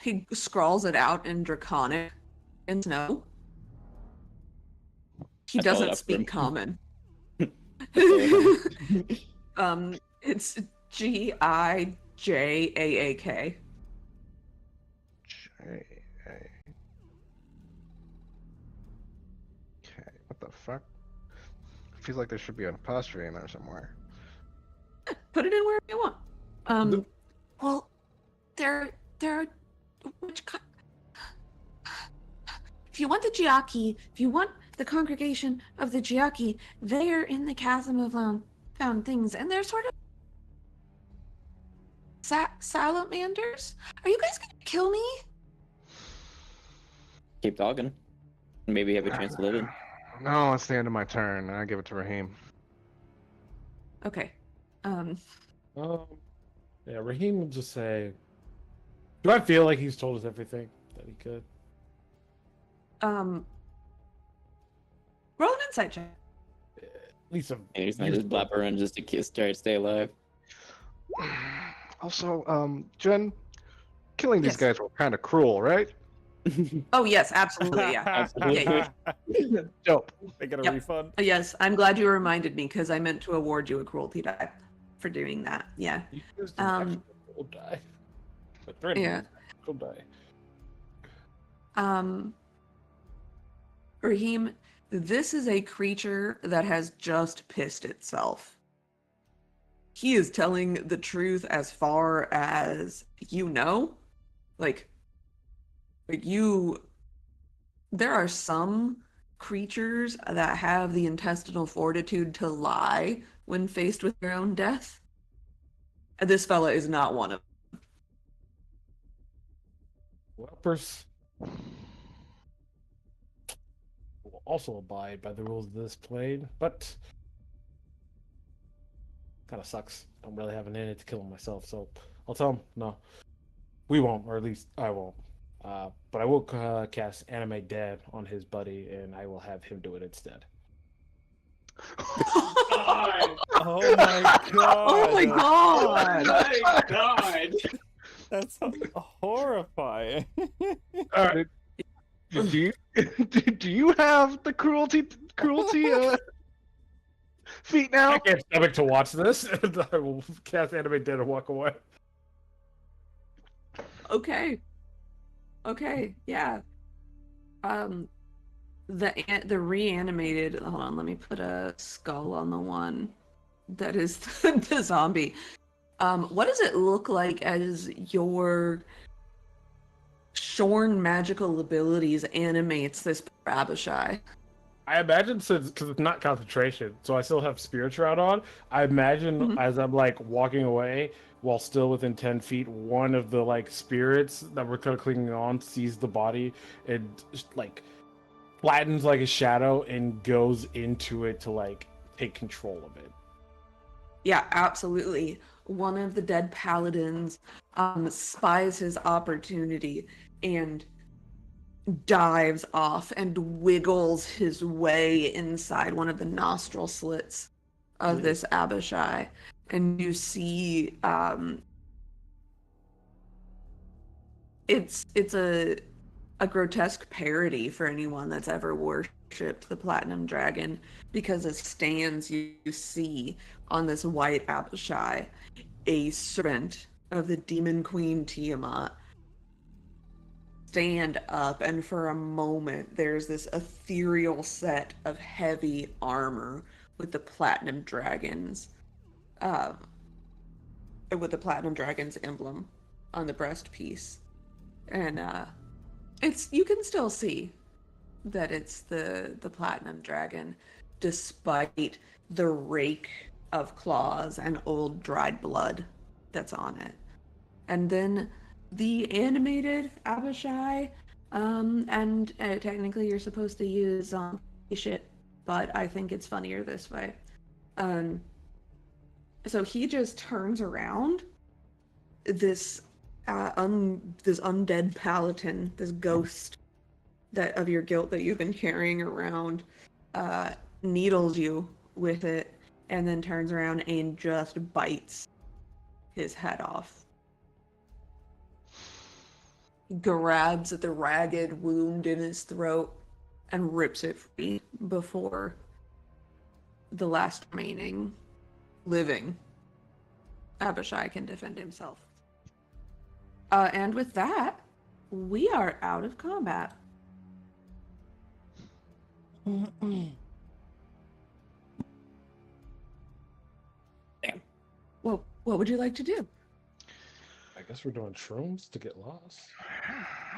he scrawls it out in Draconic and Snow. He I spelled it doesn't out for him. speak common. It's Gijaak. J-A. Okay, what the fuck? Feels like there should be an apostrophe in there somewhere. Put it in wherever you want. The- Well, they're which if you want the Giaki, if you want the congregation of the Giaki, they're in the chasm of found things, and they're sort of salamanders. Are you guys gonna kill me? Keep talking. Maybe have a chance to live in. No, it's the end of my turn. I give it to Raheem. Okay. Yeah, Raheem would just say, "Do I feel like he's told us everything that he could?" Roll an insight check. At least some. And he's not just blap around just to try to stay alive. Also, Jen, killing these Yes. guys were kind of cruel, right? Oh yes, absolutely, yeah. Absolutely. Yeah, Dope. They get a Yep. refund. Yes, I'm glad you reminded me because I meant to award you a cruelty die for doing that. Yeah. You used an Um, actual die. But threatened Yeah. actual die. Raheem, this is a creature that has just pissed itself. He is telling the truth as far as you know. Like you, there are some creatures that have the intestinal fortitude to lie when faced with their own death. And this fella is not one of them. Whelpers will also abide by the rules of this plane, but kind of sucks. Don't really have an in it to kill him myself, so I'll tell him no. We won't, or at least I won't. But I will cast Animate Dead on his buddy, and I will have him do it instead. Oh my god! Oh my god! my god! That's horrifying. All right. Do you have the cruelty feat now? I can't stomach to watch this. And I will cast Animate Dead and walk away. Okay, yeah. The reanimated. Hold on, let me put a skull on the one that is the zombie. What does it look like as your shorn magical abilities animates this Abishai? I imagine, since because it's not concentration, so I still have Spirit Shroud on. I imagine Mhm. as I'm like walking away, while still within 10 feet, one of the like spirits that we're kind of clinging on sees the body and just, like flattens like a shadow and goes into it to like take control of it. Yeah, absolutely. One of the dead paladins spies his opportunity and dives off and wiggles his way inside one of the nostril slits of this Abishai. And you see it's a grotesque parody for anyone that's ever worshipped the Platinum Dragon, because as stands you see on this white Abishai a servant of the demon queen Tiamat stand up, and for a moment, there's this ethereal set of heavy armor with the platinum dragons, uh, with the platinum dragons emblem on the breast piece, and it's you can still see that it's the platinum dragon, despite the rake of claws and old dried blood that's on it. And then the animated Abishai, and technically you're supposed to use shit, but I think it's funnier this way. So he just turns around, this this undead paladin, this ghost that of your guilt that you've been carrying around, needles you with it, and then turns around and just bites his head off. Grabs at the ragged wound in his throat and rips it free before the last remaining living Abishai can defend himself. And with that, we are out of combat. Damn. Well, what would you like to do? I guess we're doing shrooms to get lost.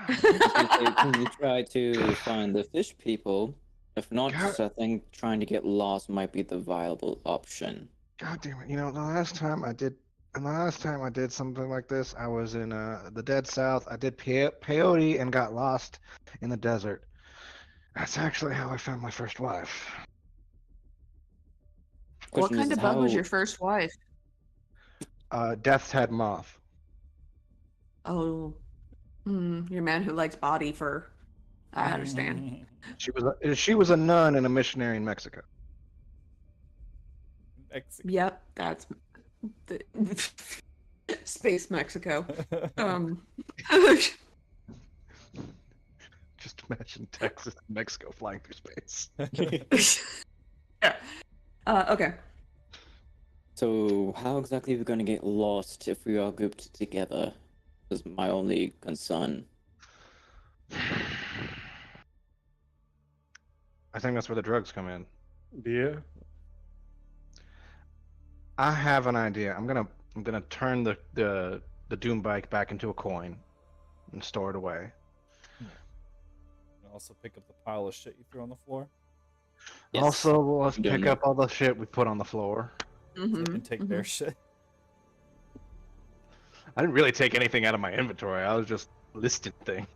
Can you try to find the fish people? If not, God. I think trying to get lost might be the viable option. God damn it! The last time I did something like this, I was in the dead south. I did peyote and got lost in the desert. That's actually how I found my first wife. What Question kind is of bug was how- your first wife? Death's head moth. Oh, your man who likes body fur. I understand. She was a nun and a missionary in Mexico. Mexico. Yep, that's the space Mexico. Just imagine Texas and Mexico flying through space. Yeah. Okay. So how exactly are we going to get lost if we are grouped together? Is my only concern. I think that's where the drugs come in. Yeah. I have an idea. I'm gonna turn the Doom bike back into a coin and store it away. And also pick up the pile of shit you threw on the floor. Yes. Also, let's I'm doing pick that. up all the shit we put on the floor. And take their shit. I didn't really take anything out of my inventory. I was just listing things.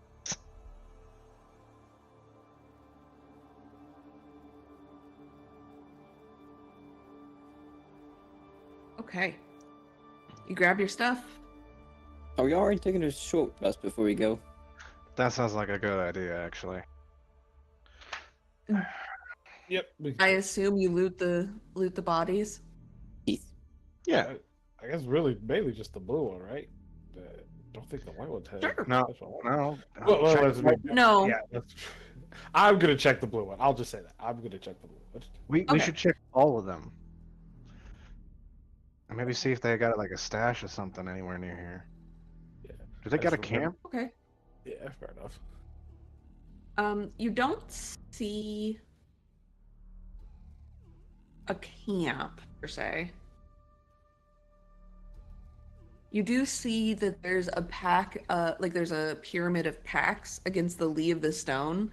Okay. You grab your stuff. Are we already taking a short rest before we go? That sounds like a good idea, actually. Yep. I assume you loot the bodies. Keith. Yeah. I guess really mainly just the blue one, right? Don't think the white one's had. Sure. No, That's what- no. Well, let's be- No. Yeah, I'm gonna check the blue one. I'll just say that. I'm gonna check the blue one. We Okay. should check all of them. And maybe see if they got like a stash or something anywhere near here. Yeah. Do they got a That's what- camp? Okay. Yeah, fair enough. You don't see a camp per se. You do see that there's a pack, like there's a pyramid of packs against the lee of the stone.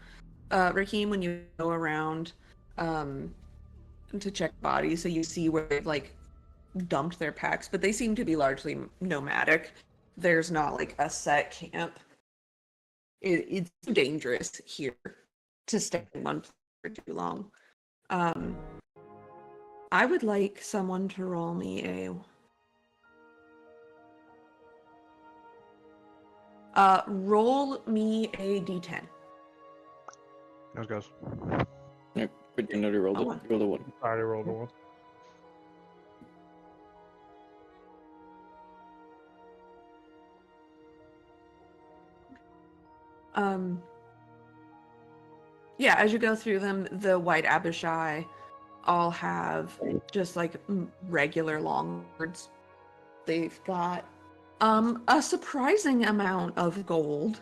Raheem, when you go around to check bodies, so you see where they've like dumped their packs, but they seem to be largely nomadic. There's not like a set camp. It's dangerous here to stay in one place for too long. I would like someone to roll me roll me a d10. Those goes. Yeah, good. You already rolled Oh, it. Rolled a one. I already rolled a one. Yeah, as you go through them, the white Abishai all have just like regular long words. They've got a surprising amount of gold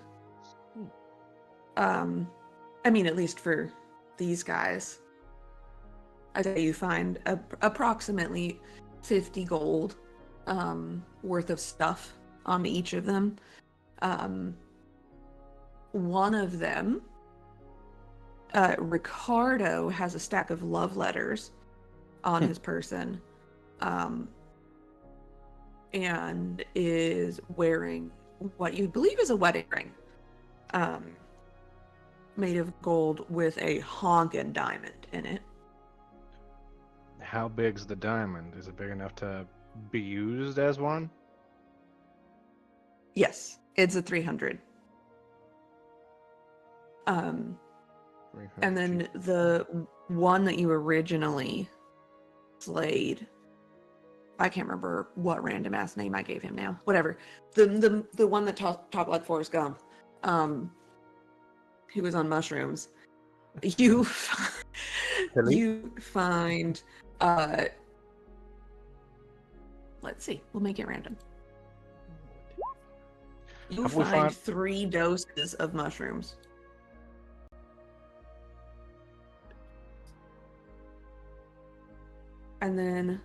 I mean, at least for these guys, I say you find approximately 50 gold worth of stuff on each of them. One of them, Ricardo, has a stack of love letters on his person, and is wearing what you believe is a wedding ring, made of gold with a honkin' diamond in it. How big's the diamond? Is it big enough to be used as one? Yes, it's a 300. And then the one that you originally slayed, I can't remember what random ass name I gave him now. Whatever. The one that talked like Forrest Gump, who was on mushrooms. You you find let's see, we'll make it random. You Have we find found- 3 doses of mushrooms. And then,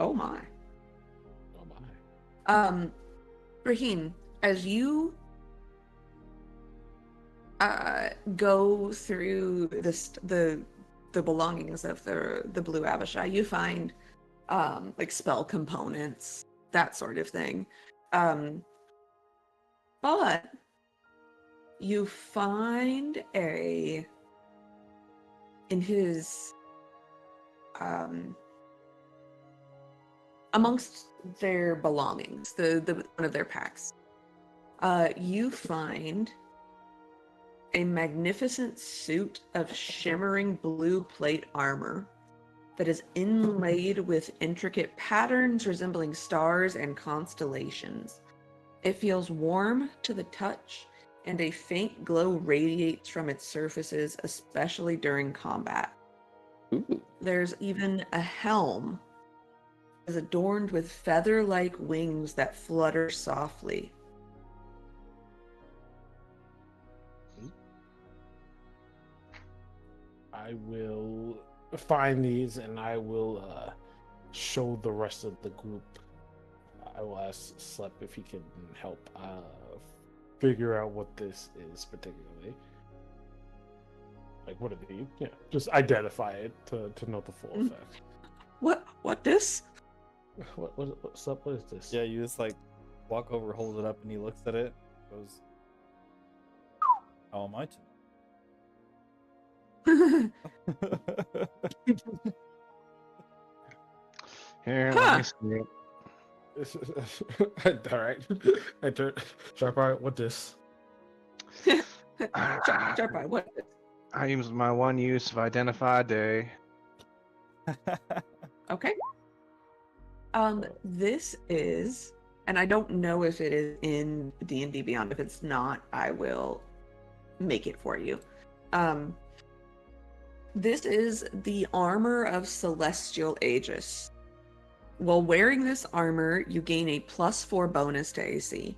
oh my. Oh my. Raheen, as you go through the belongings of the Blue Abishai, you find like spell components, that sort of thing. But you find in his amongst their belongings, the one of their packs, you find a magnificent suit of shimmering blue plate armor that is inlaid with intricate patterns resembling stars and constellations. It feels warm to the touch, and a faint glow radiates from its surfaces, especially during combat. Ooh. There's even a helm is adorned with feather-like wings that flutter softly. I will find these and I will show the rest of the group. I will ask Slep if he can help figure out what this is particularly. Like, what are they? Yeah, just identify it to know the full effect. What this? What Slep? What is this? Yeah, you just like walk over, hold it up, and he looks at it, goes, "How am I to know?" Here, Huh. let me see it. All right. I turn. Sharp eye. What this? Sharp eye, what this? I used my one use of identify day. Okay. This is, and I don't know if it is in D&D Beyond. If it's not, I will make it for you. This is the armor of Celestial Aegis. While wearing this armor, you gain a +4 bonus to AC.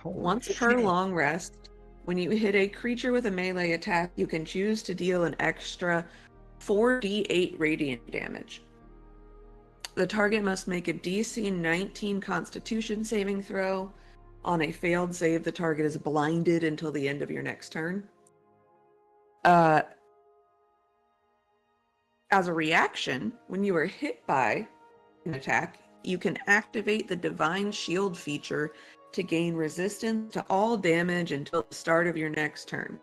Once per long rest, when you hit a creature with a melee attack, you can choose to deal an extra 4d8 radiant damage. The target must make a DC 19 Constitution saving throw. On a failed save, the target is blinded until the end of your next turn. As a reaction, when you are hit by an attack, you can activate the Divine Shield feature to gain resistance to all damage until the start of your next turn.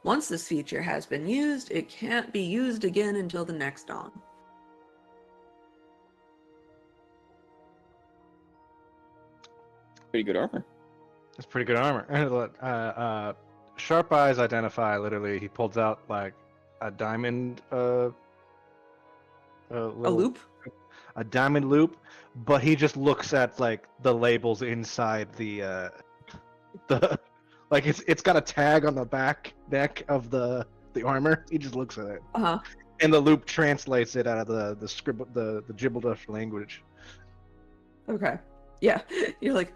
Once this feature has been used, it can't be used again until the next dawn. Pretty good armor. It's pretty good armor. And Sharp Eyes identify. Literally, he pulls out like a diamond, A loop? a diamond loop, but he just looks at like the labels inside the like it's got a tag on the back neck of the armor. He just looks at it, Uh-huh. and the loop translates it out of the scribble the Gibbeldush language. Okay. Yeah. You're like,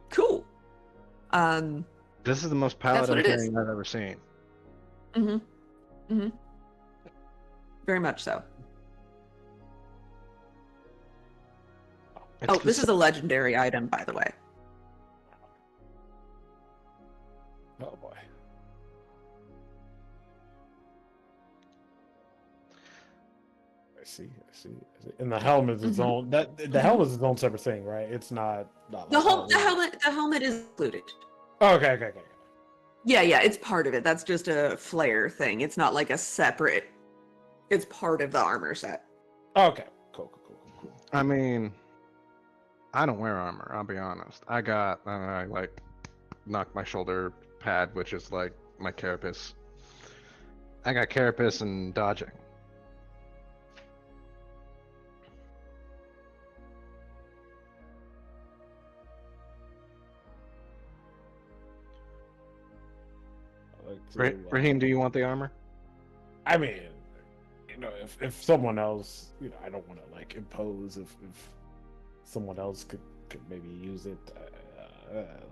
cool. This is the most That's what paladin it is. thing I've ever seen. Very much so. It's Oh, the this is a legendary item, by the way. Oh boy. I see. And the helmet is its own. The helmet is its own separate thing, right? It's not. The helmet is included. Oh, okay. Yeah, it's part of it. That's just a flare thing. It's not like a separate. It's part of the armor set. Okay. Cool. I mean, I don't wear armor. I'll be honest. I like knocked my shoulder pad, which is like my carapace. I got carapace and dodging. Raheem, do you want the armor? I mean, if someone else, I don't want to like impose. If someone else could maybe use it,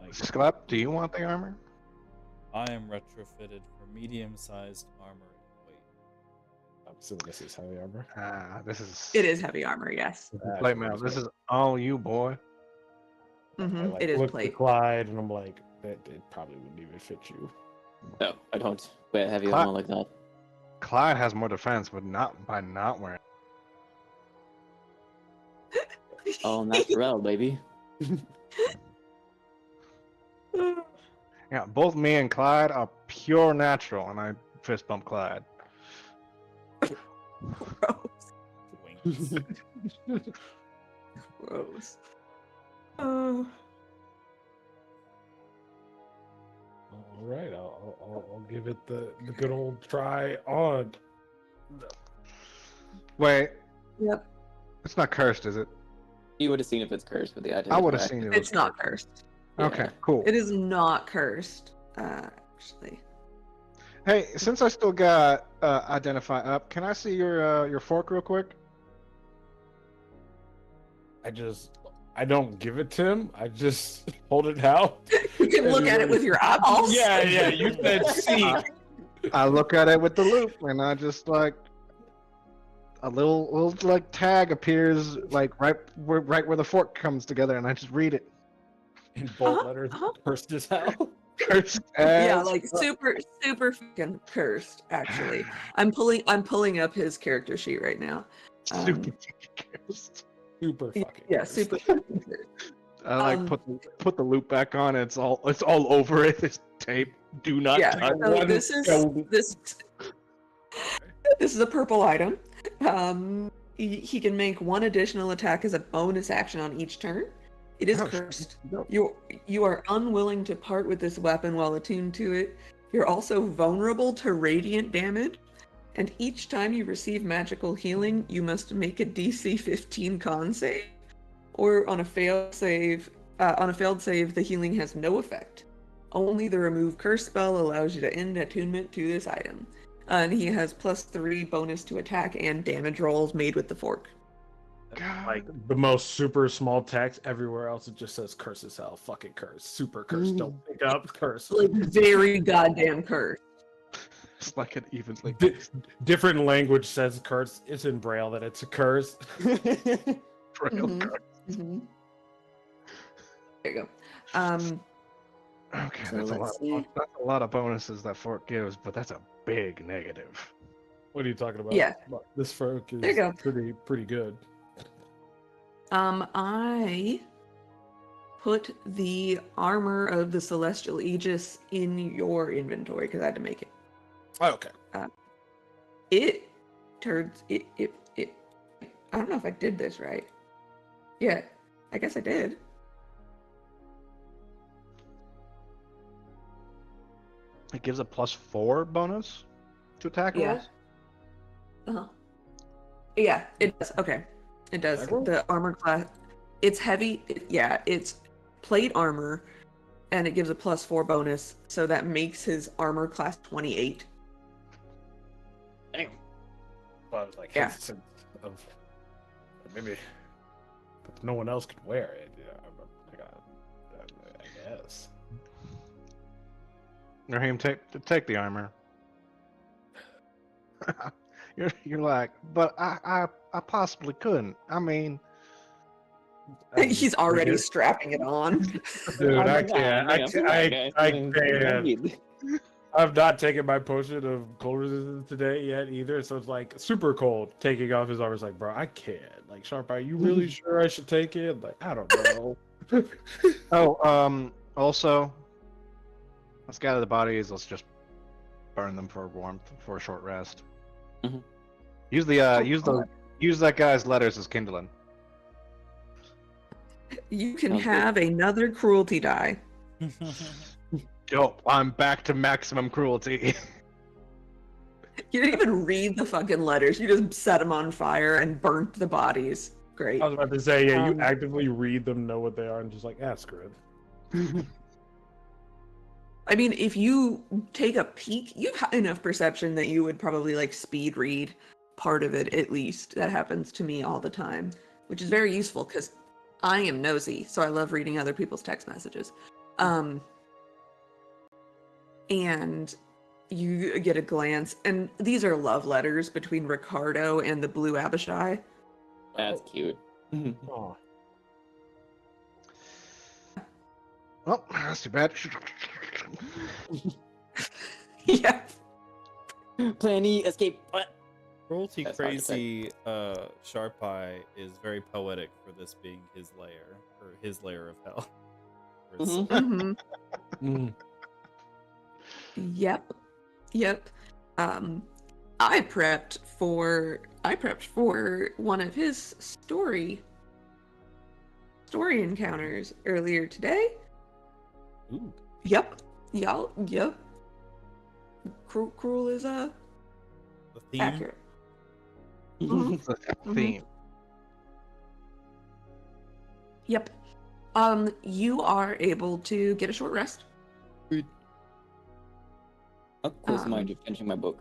like. Sklep, do you want the armor? I am retrofitted for medium-sized armor and weight. I'm assuming this is heavy armor. This is. It is heavy armor, yes. Plate mail. This is all you, boy. I, like, It is look plate. at Clyde, and I'm like, that it probably wouldn't even fit you. No, I don't wear heavy Cla- armor like that. Clyde has more defense, but not by not wearing. Oh, natural, baby. Yeah, both me and Clyde are pure natural, and I fist bump Clyde. Gross. Wings. Gross. All right, I'll give it the good old try on. Wait, Yep. it's not cursed, is it? You would have seen if it's cursed, but I I would have seen it. It's not cursed. Okay, Yeah. cool. It is not cursed, actually. Hey, since I still got identify up, can I see your fork real quick? I don't give it to him. I just hold it out. You can look at it with your eyeballs. Yeah. You said see. I look at it with the loop, and I just like a little like tag appears like right where the fork comes together, and I just read it. In bold letters, cursed as hell. Cursed Yeah, as like super fucking cursed. Actually, I'm pulling up his character sheet right now. super cursed. Super fucking. Yeah, cursed. super fucking cursed. I like put the loop back on. It's all over it. This tape. Do not Yeah, touch. so this is a purple item. He can make one additional attack as a bonus action on each turn. It is Oh, cursed. no. You are unwilling to part with this weapon while attuned to it. You're also vulnerable to radiant damage. And each time you receive magical healing, you must make a DC 15 con save. Or on a failed save, the healing has no effect. Only the remove curse spell allows you to end attunement to this item. And he has +3 bonus to attack and damage rolls made with the fork. Like the most super small text everywhere else, it just says curse as hell. Fucking curse. Super curse. Don't pick up curse. Like very goddamn curse. It's like an even like Different language says curse. It's in Braille that it's a curse. trail Mhm. curse. Mm-hmm. There you go. Okay, So that's let's see. that's a lot of bonuses that fork gives, but that's a big negative. What are you talking about? Yeah. This folk There you is go. pretty good. I put the armor of the Celestial Aegis in your inventory because I had to make it. Oh, okay. It turns it. I don't know if I did this right. Yeah, I guess I did. It gives a +4 bonus to attack Yeah. rolls. Uh-huh. Yeah, it does. Okay, it does. Attack roll? The armor class. It's heavy. It's plate armor, and it gives a +4 bonus, so that makes his armor class 28. Damn. Well, I was like, Yeah. hesitant of maybe, but no one else could wear it. Yeah, I guess. Raheem, take the armor. You're like, but I possibly couldn't. I mean, He's already strapping it on. Dude, I'm I like, "Nah, can't. I man, can't. come on, guys. I mean, can't. I've not taken my potion of cold resistance today yet either, so it's like super cold. Taking off his armor is like, bro, I can't. Like, Sharp, are you really sure I should take it? Like, I don't know. oh, also, let's gather the bodies. Let's just burn them for warmth for a short rest. Mhm. Use the use that guy's letters as kindling. You can Sounds good. have another cruelty die. Dope. I'm back to maximum cruelty. You didn't even read the fucking letters. You just set them on fire and burnt the bodies. Great. I was about to say, yeah, you Um, actively read them, know what they are, and just like, screw it. I mean, if you take a peek, you have enough perception that you would probably like speed read part of it at least. That happens to me all the time, which is very useful because I am nosy, so I love reading other people's text messages. And you get a glance, and these are love letters between Ricardo and the Blue Abishai. That's cute. Oh. Well, that's too bad. Yeah. Plan E, escape. What? Cruelty That's hard to say. crazy Sharp Eye is very poetic for this being his lair, or his lair of hell. Or his Mhm. soul. Mhm. Yep. I prepped for one of his story encounters earlier today. Ooh. Yep. Cruel is The theme. accurate. Mhm. It's a theme. Yep. You are able to get a short rest. How close am I to finishing my book?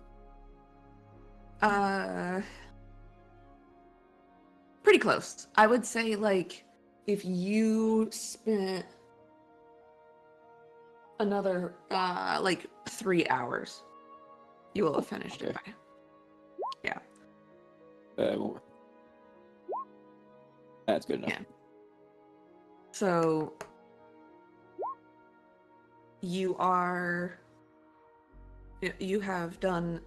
Pretty close. I would say, like, if you spent another, like, 3 hours, you will have finished it by. Yeah. Won't work. That's good enough. Yeah. So, you have done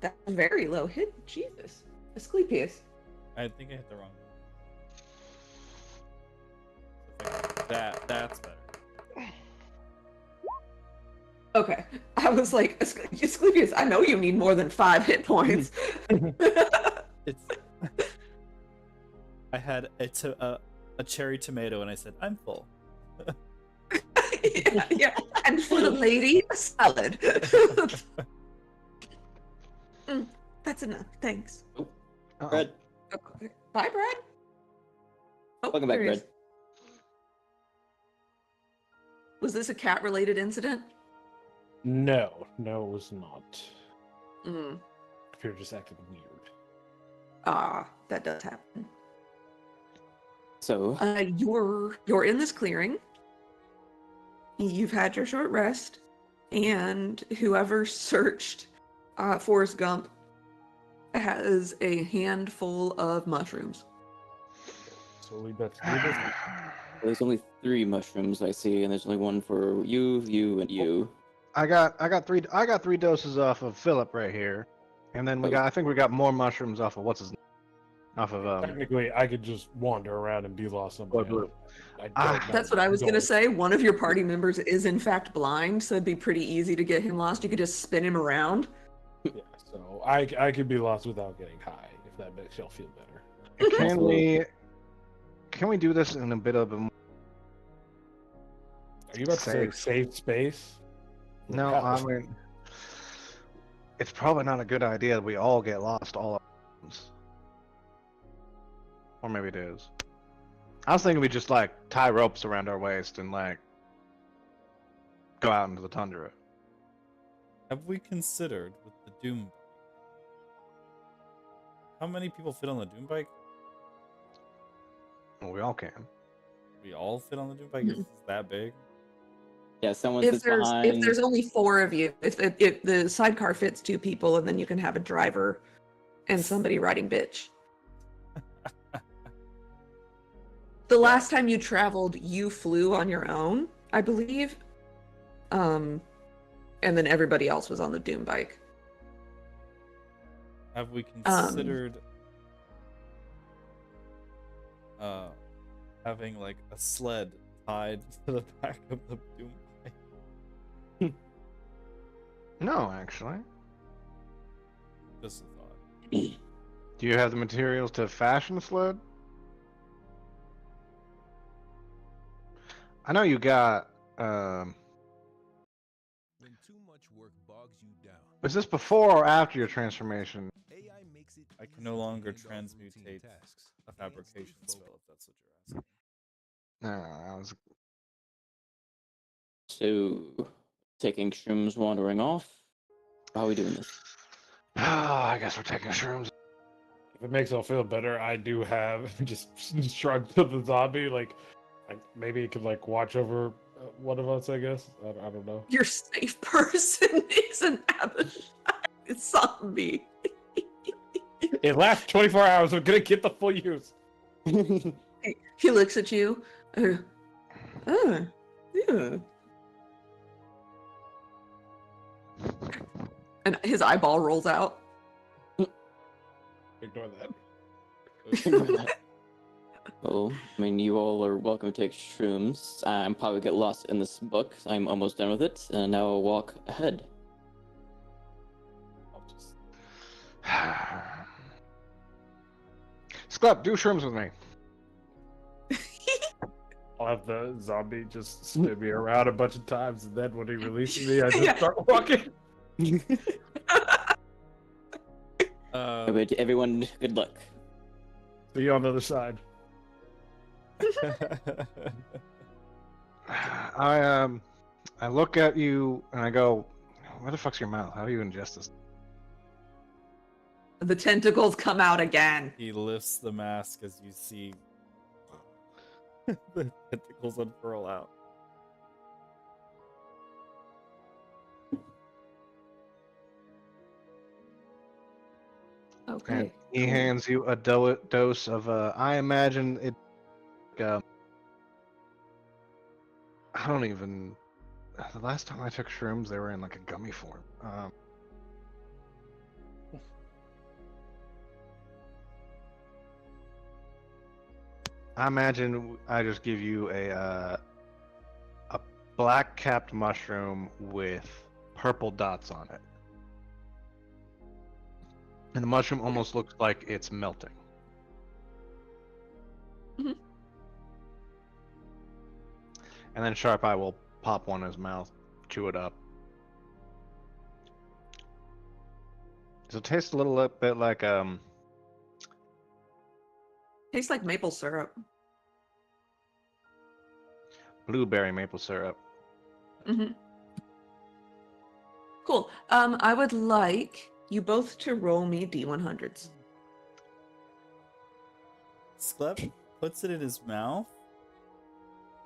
that very low hit. Jesus. Asclepius. I think I hit the wrong one. That's better. Okay. I was like, Asclepius, I know you need more than 5 hit points. It's. I had a cherry tomato, and I said, "I'm full." yeah. And for the lady, a salad. That's enough. Thanks. Uh-oh. Brad, Okay. Bye, Brad. Oh, welcome back, there he is. Brad. Was this a cat-related incident? No, it was not. Mm. You're just acting weird. That does happen. So, You're in this clearing. You've had your short rest, and whoever searched Forrest Gump has a handful of mushrooms. So we bet to do this. there's only 3 mushrooms I see, and there's only one for you, and you. I got three doses off of Philip right here, and then I think we got more mushrooms off of what's his name, off of Technically, I could just wander around and be lost on my Blood Blue. own. I Ah, don't know That's what I was going. gonna say. One of your party members is in fact blind, so it'd be pretty easy to get him lost. You could just spin him around. Yeah, so I could be lost without getting high, if that makes y'all feel better. Can we do this in a bit of a Are you about to say Safe. safe space? no? Yeah. I mean, it's probably not a good idea that we all get lost all at once. Or maybe it is. I was thinking we just like tie ropes around our waist and like go out into the tundra. Have we considered with the Doom? How many people fit on the Doom bike? Well, we all can. We all fit on the Doom bike. It's that big. Yeah, someone If sits there's behind. only 4 of you, if the sidecar fits 2 people, and then you can have a driver and somebody riding bitch. The last time you traveled, you flew on your own, I believe. And then everybody else was on the Doom bike. Have we considered having like a sled tied to the back of the doom bike? No, actually. Just a thought. Do you have the materials to fashion a sled? I know you got. When too much work bogs you down, Was this before or after your transformation? AI makes it I can easy no to longer hand off routine transmutate tasks a and stay fabrication focused. spell, if that's what you're asking. No, I was. So, taking shrooms, wandering off. How are we doing this? Oh, I guess we're taking shrooms. If it makes it feel better, I do have just shrug to the zombie. Like maybe it could like watch over one of us. I guess I don't know. Your safe person is an Abishai zombie. It lasts 24 hours. We're gonna get the full use. He looks at you. Yeah. And his eyeball rolls out. Ignore that. Well, I mean, you all are welcome to take shrooms. I'm probably get lost in this book. I'm almost done with it, and now I'll walk ahead. I'll just Sclep, do shrooms with me. I'll have the zombie just spin me around a bunch of times, and then when he releases me, I just Yeah. start walking. But everyone, good luck. See you on the other side. I look at you and I go, "Where the fuck's your mouth? How do you ingest this?" The tentacles come out again. He lifts the mask as you see the tentacles unfurl out. Okay. And he cool. hands you a dose of. I imagine it. I don't even. The last time I took shrooms, they were in like a gummy form. I imagine I just give you a black-capped mushroom with purple dots on it, and the mushroom almost looks like it's melting. Mhm. And then Sharp Eye will pop one in his mouth, chew it up. Does it taste a little bit like Tastes like maple syrup. blueberry maple syrup? Mm-hmm. Cool. I would like you both to roll me D100s. Sklep puts it in his mouth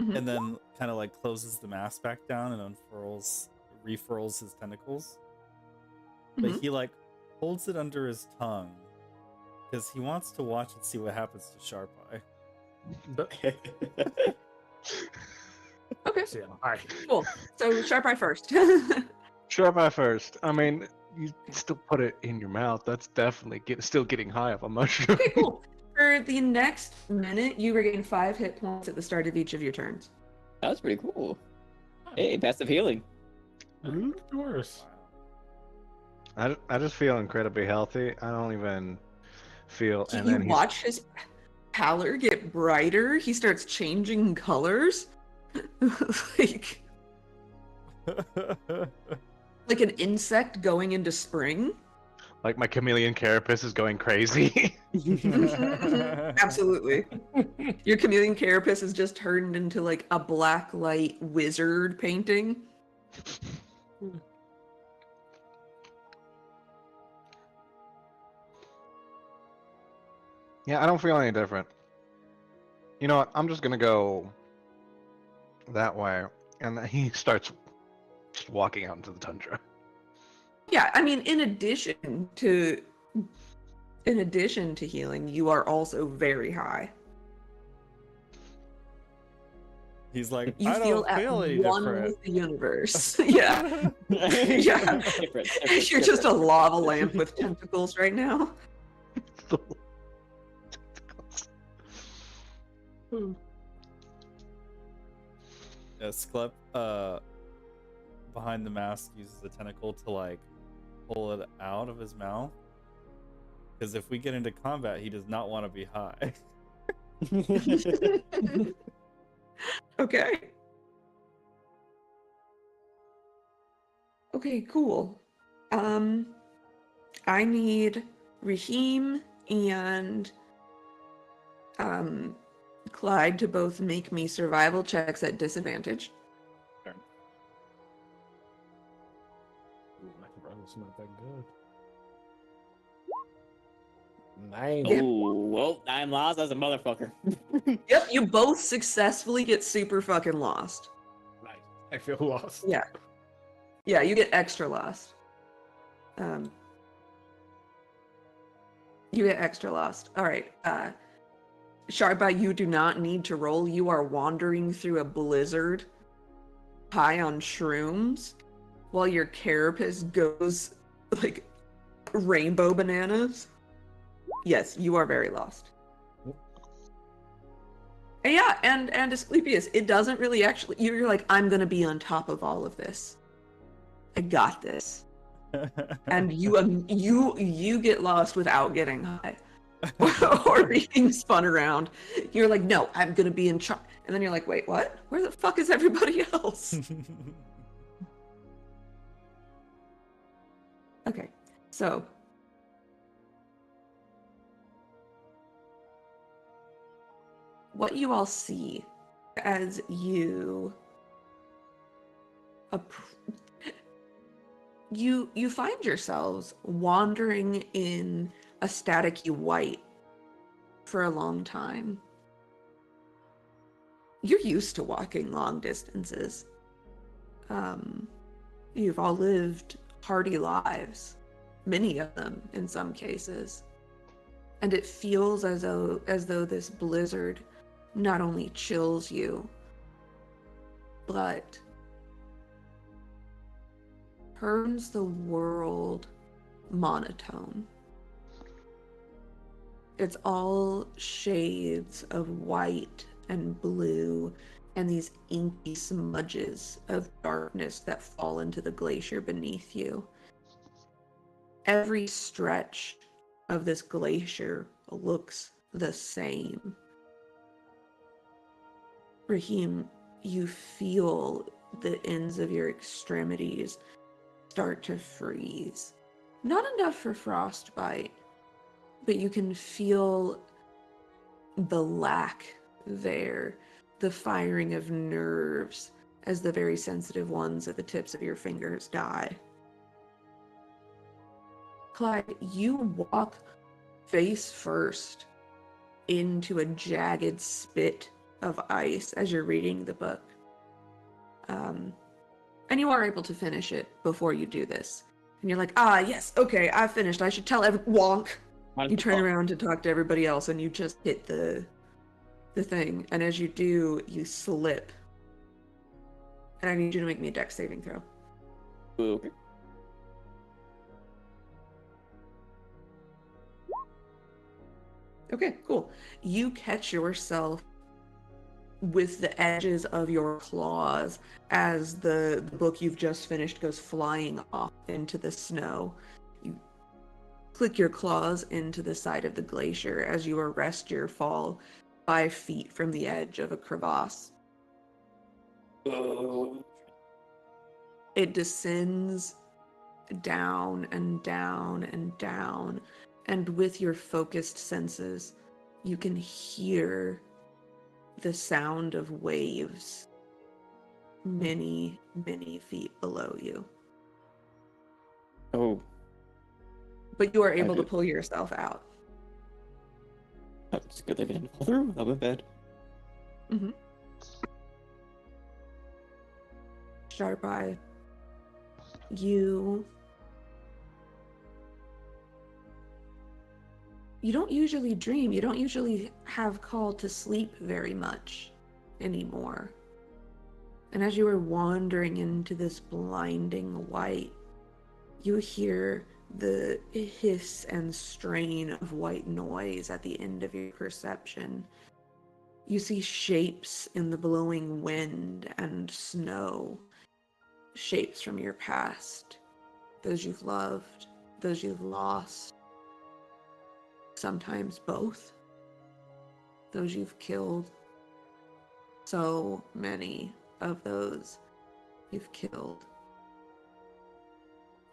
Mhm. and then kind of like closes the mask back down and refurls his tentacles. But Mhm. he like holds it under his tongue because he wants to watch and see what happens to Sharp Eye. Okay. So, yeah, all right. Cool. So Sharp Eye first. Sharp Eye first. I mean, you still put it in your mouth. That's definitely still getting high off a mushroom. Okay, cool. For the next minute, you regain 5 hit points at the start of each of your turns. That was pretty cool. Hey, passive healing. Worse. Wow. I just feel incredibly healthy. I don't even feel. And You then he's watch his pallor get brighter. He starts changing colors. like like an insect going into spring. like my chameleon carapace is going crazy. Absolutely. Your chameleon carapace is just turned into like a black light wizard painting. Yeah, I don't feel any different. You know what? I'm just gonna go that way, And then he starts just walking out into the tundra. Yeah, I mean, in addition to healing, you are also very high. He's like, You I feel don't at feel any one different. with the universe. Yeah. Yeah. Different, You're just a lava lamp with tentacles right now. Sklep, behind the mask, uses the tentacle to like pull it out of his mouth. Because if we get into combat, he does not want to be high. Okay. Okay, cool. I need Raheem and Clyde to both make me survival checks at disadvantage. Ooh, my survival's not that good. 9. Yeah. Oh, well, 9 lost as a motherfucker. Yep, you both successfully get super fucking lost. Nice. I feel lost. Yeah. Yeah, you get extra lost. You get extra lost. All right. Sharpa, you do not need to roll. You are wandering through a blizzard high on shrooms while your carapace goes like rainbow bananas. Yes, you are very lost. And yeah, and Asclepius, it doesn't really actually, you're like, I'm gonna be on top of all of this. I got this. And you get lost without getting high. Or being spun around. You're like, no, I'm gonna be in charge. And then you're like, wait, what? Where the fuck is everybody else? Okay, so what you all see as you you find yourselves wandering in a staticky white for a long time. You're used to walking long distances. You've all lived hardy lives, many of them in some cases. And it feels as though this blizzard not only chills you, but turns the world monotone. It's all shades of white and blue and these inky smudges of darkness that fall into the glacier beneath you. Every stretch of this glacier looks the same. Raheem, you feel the ends of your extremities start to freeze. Not enough for frostbite, but you can feel the lack there, the firing of nerves as the very sensitive ones at the tips of your fingers die. Clyde, you walk face first into a jagged spit of ice as you're reading the book. And you are able to finish it before you do this. And you're like, yes, okay, I finished. I should tell wonk. You turn around to talk to everybody else and you just hit the thing. And as you do, you slip. And I need you to make me a dex saving throw. Okay. Okay, cool. You catch yourself with the edges of your claws as the book you've just finished goes flying off into the snow. You click your claws into the side of the glacier as you arrest your fall 5 feet from the edge of a crevasse. It descends down and down and down, and with your focused senses, you can hear the sound of waves many, many feet below you. Oh. But you are able to pull yourself out. That's good. They didn't fall through. That went bad. Mm-hmm. Sharp Eye, you don't usually dream. You don't usually have call to sleep very much anymore. And as you are wandering into this blinding white, you hear the hiss and strain of white noise at the end of your perception. You see shapes in the blowing wind and snow, shapes from your past, those you've loved, those you've lost, sometimes both, those you've killed. So many of those you've killed.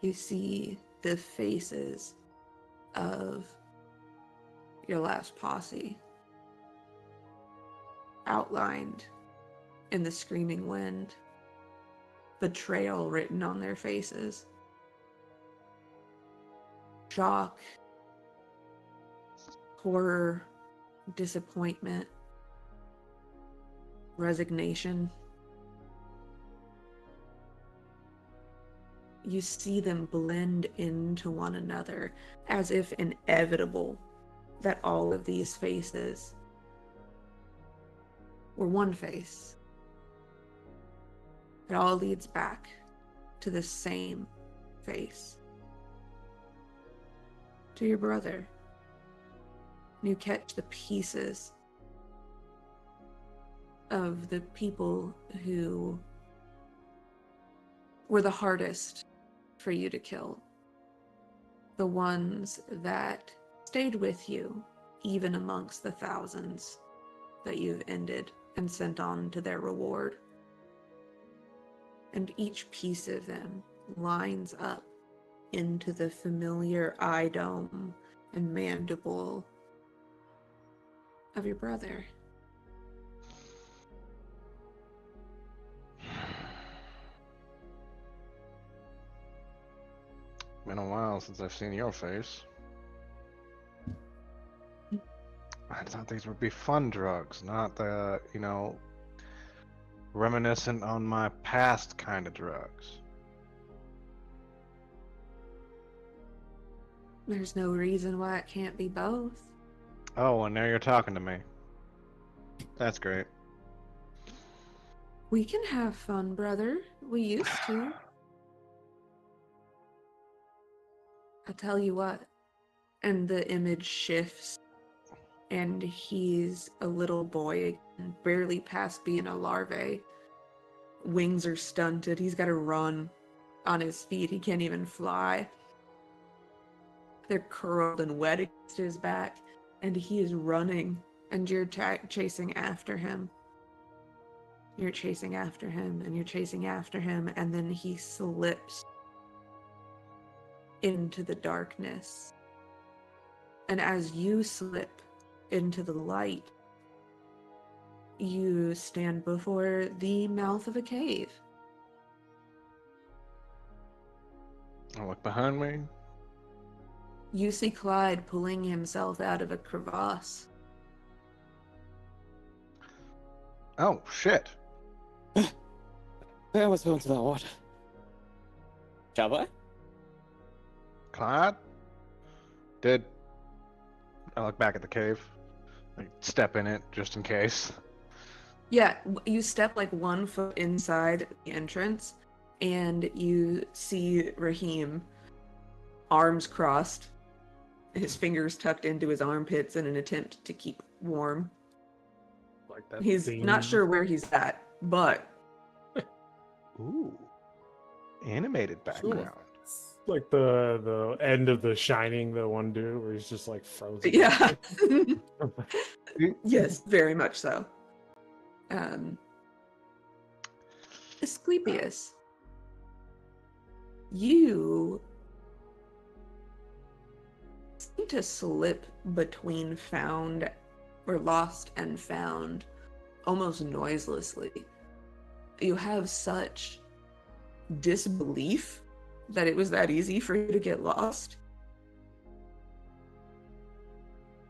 You see the faces of your last posse outlined in the screaming wind, betrayal written on their faces, shock, horror, disappointment, resignation. You see them blend into one another as if inevitable that all of these faces were one face. It all leads back to the same face. To your brother. You catch the pieces of the people who were the hardest for you to kill. The ones that stayed with you, even amongst the thousands that you've ended and sent on to their reward. And each piece of them lines up into the familiar eye dome and mandible of your brother. Been a while since I've seen your face. I thought these would be fun drugs, not the, reminiscent on my past kind of drugs. There's no reason why it can't be both. Oh, and now you're talking to me. That's great. We can have fun, brother. We used to. I'll tell you what. And the image shifts, and he's a little boy again, barely past being a larvae. Wings are stunted. He's got to run on his feet. He can't even fly. They're curled and wet against his back, and he is running, and you're chasing after him. You're chasing after him, and you're chasing after him, and then he slips into the darkness. And as you slip into the light, you stand before the mouth of a cave. I look behind me. You see Clyde pulling himself out of a crevasse. Oh, shit. Where was going to that water? Java? Clyde? I look back at the cave. Like, step in it, just in case. Yeah, you step like 1 foot inside the entrance, and you see Raheem, arms crossed, his fingers tucked into his armpits in an attempt to keep warm. Like that He's scene. not sure where he's at, but Ooh. Animated background. Like the end of The Shining, the one dude where he's just like frozen. yeah. Yes, very much so. Asclepius, you seem to slip between found or lost and found almost noiselessly. You have such disbelief that it was that easy for you to get lost.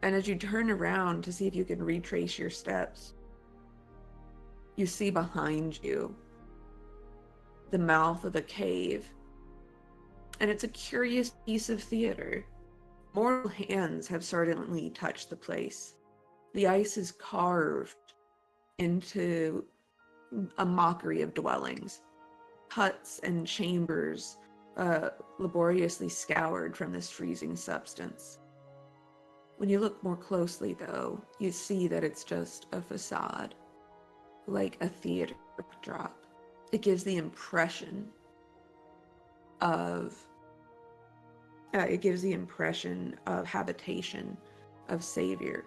And as you turn around to see if you can retrace your steps, you see behind you the mouth of a cave. And it's a curious piece of theater. Mortal hands have certainly touched the place. The ice is carved into a mockery of dwellings, huts and chambers laboriously scoured from this freezing substance. When you look more closely, though, you see that it's just a facade, like a theater backdrop. It gives the impression of habitation, of savior,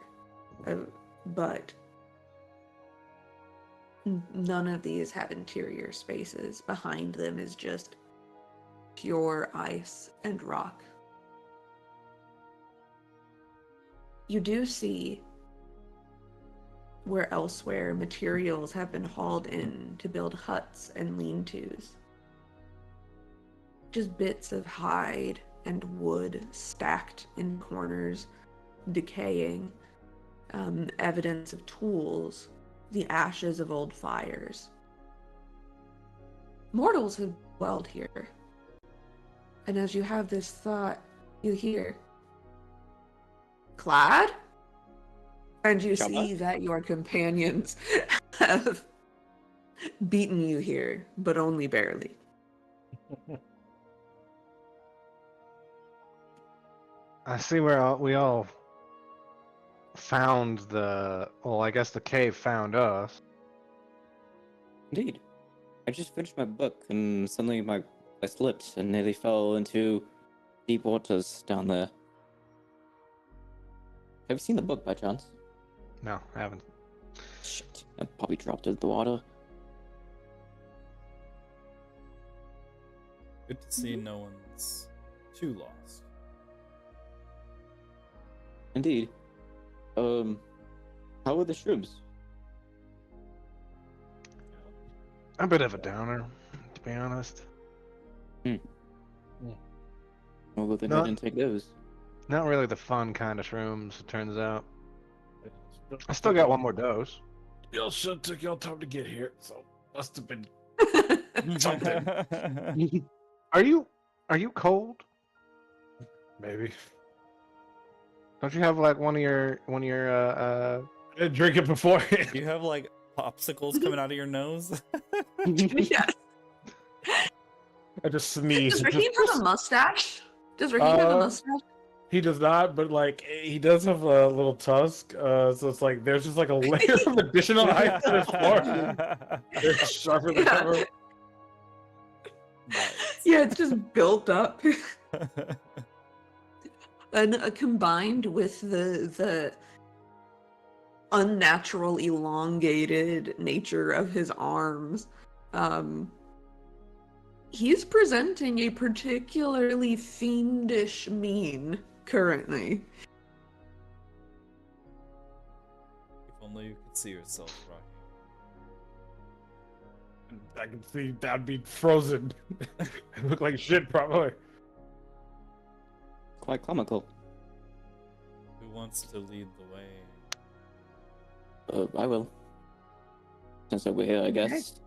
but none of these have interior spaces. Behind them is just pure ice and rock. You do see where elsewhere materials have been hauled in to build huts and lean-tos. Just bits of hide and wood stacked in corners, decaying, evidence of tools, the ashes of old fires. Mortals have dwelled here. And as you have this thought, you hear, "Clad?" And you see that your companions have beaten you here, but only barely. I see where we all found I guess the cave found us. Indeed. I just finished my book and suddenly I slipped and nearly fell into deep waters down there. Have you seen the book by chance? No, I haven't. Shit, I probably dropped it in the water. Good to see no one's too lost. Indeed. How are the shrooms? A bit of a downer, to be honest. Well, good thing No. I didn't take those. Not really the fun kind of shrooms, it turns out. I still got one more dose. Y'all should took y'all time to get here, so must have been something. Are you cold? Maybe. Don't you have like one of your I didn't drink it before. You have like popsicles coming out of your nose. Yes. I just sneezed. Does Raheem have a mustache? Does Raheem have a mustache? He does not, but like he does have a little tusk. So it's like there's just like a layer of additional ice to his forehead. It's sharper than ever. Yeah, it's just built up. And combined with the unnatural, elongated nature of his arms, he's presenting a particularly fiendish mien currently. If only you could see yourself, Rocky. I can see that'd be frozen. It look like shit, probably. Quite comical. Who wants to lead the way? I will. Since we're here, I guess.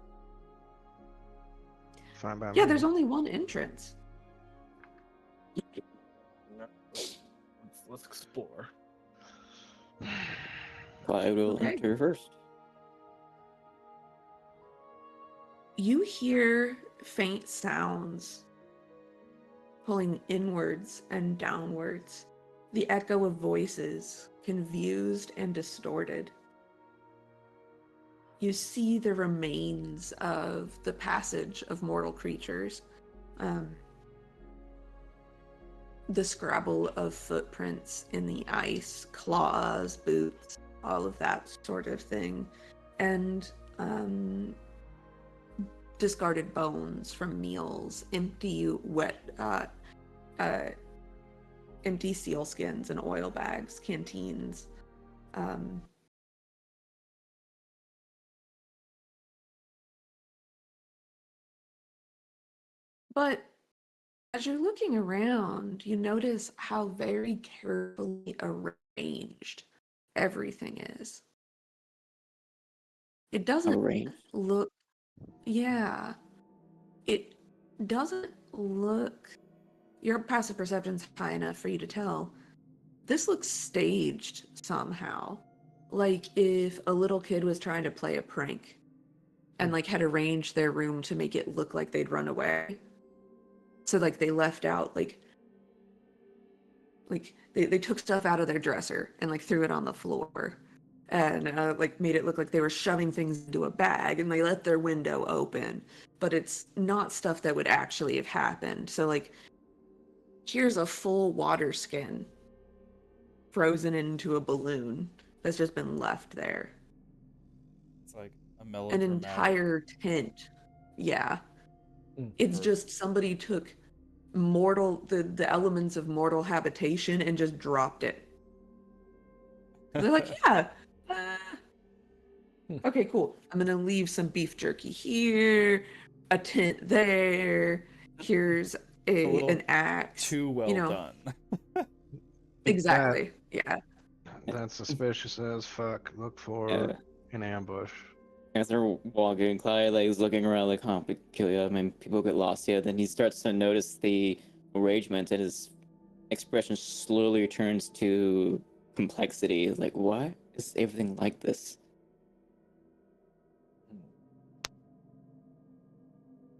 Fine by Yeah, me. there's only one entrance. Let's explore. I will Okay. enter first. You hear faint sounds pulling inwards and downwards, the echo of voices, confused and distorted. You see the remains of the passage of mortal creatures, the scrabble of footprints in the ice, claws, boots, all of that sort of thing, and discarded bones from meals, empty sealskins and oil bags, canteens. But as you're looking around, you notice how very carefully arranged everything is. It doesn't Arranged. look, yeah. It doesn't look. Your passive perception's high enough for you to tell. This looks staged somehow. Like if a little kid was trying to play a prank and like had arranged their room to make it look like they'd run away. So like they left out like they took stuff out of their dresser and like threw it on the floor and like made it look like they were shoving things into a bag and they let their window open, but it's not stuff that would actually have happened. So like here's a full water skin frozen into a balloon that's just been left there. It's like a An melodramatic. entire tent. Yeah. It's Or- just somebody took the elements of mortal habitation and just dropped it. They're like, yeah. Okay, cool. I'm gonna leave some beef jerky here, a tent there. Here's a little an axe. too well done. Exactly. Yeah. That's suspicious as fuck. Look for Yeah. an ambush. As they're walking, Clyde like is looking around like, huh, peculiar. I mean, people get lost here. Then he starts to notice the arrangement, and his expression slowly returns to complexity. Like, why is everything like this?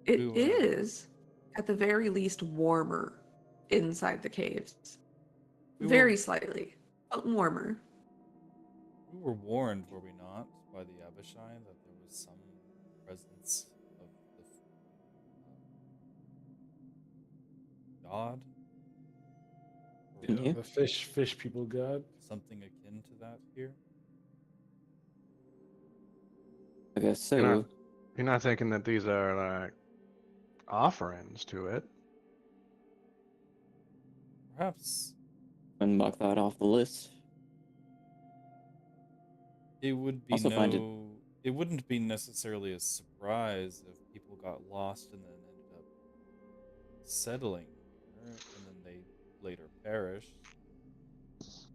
It We were- is, at the very least, warmer inside the caves. We Very were- slightly, but warmer. We were warned, were we not, by the Abishai that there was some presence of the god? Or Yeah. The fish people god. something akin to that here? I guess You're so. not, you're not thinking that these are like offerings to it. Perhaps And mark that off the list. it would be Also find it- it wouldn't be necessarily a surprise if people got lost and then ended up settling here, and then they later perished.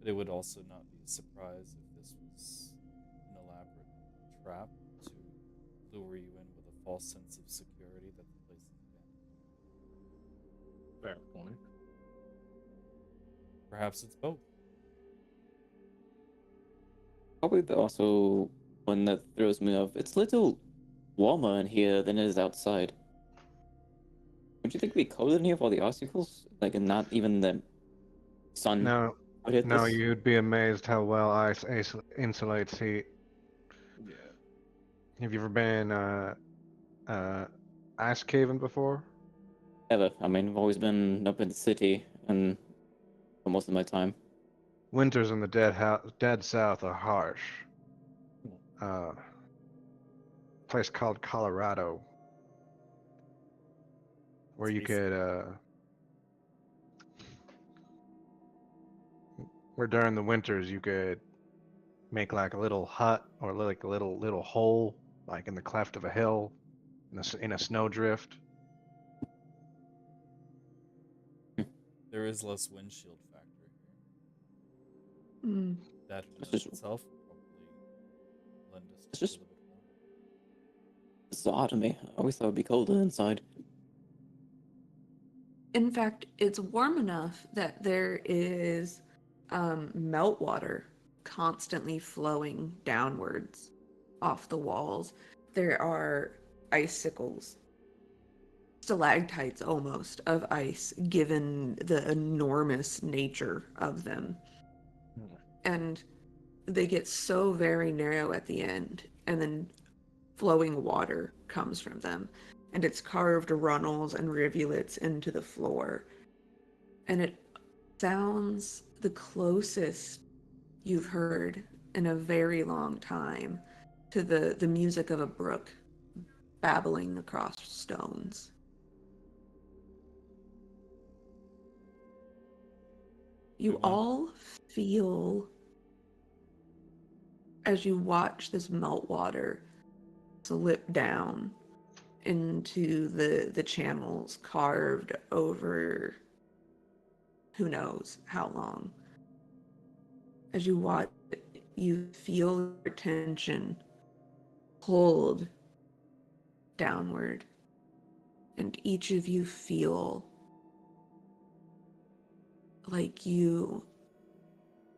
But it would also not be a surprise if this was an elaborate trap to lure you in with a false sense of security that the place is abandoned. Fair point. Perhaps it's both. Probably also one that throws me off. It's a little warmer in here than it is outside. Don't you think it'd be colder in here for all the obstacles? Like, and not even the sun No, would hit no, this? you'd be amazed how well ice insulates heat. Yeah. Have you ever been ice caving before? Ever. I mean, I've always been up in the city and for most of my time. Winters in the dead south are harsh. Place called Colorado, where you Tasty. could where during the winters you could make like a little hut or like a little hole like in the cleft of a hill in a snowdrift. There is less windshield factor here. Mm. That in It's and of just- itself would probably lend us It's to just- a little bit more. It's odd to me. I always thought it'd be colder inside. In fact, it's warm enough that there is meltwater constantly flowing downwards off the walls. There are icicles, stalactites almost, of ice, given the enormous nature of them. And they get so very narrow at the end, and then flowing water comes from them. And it's carved runnels and rivulets into the floor. And it sounds the closest you've heard in a very long time to the music of a brook babbling across stones. You want- all feel, as you watch this meltwater slip down into the channels carved over who knows how long. As you watch it, you feel your attention pulled downward and each of you feel like you,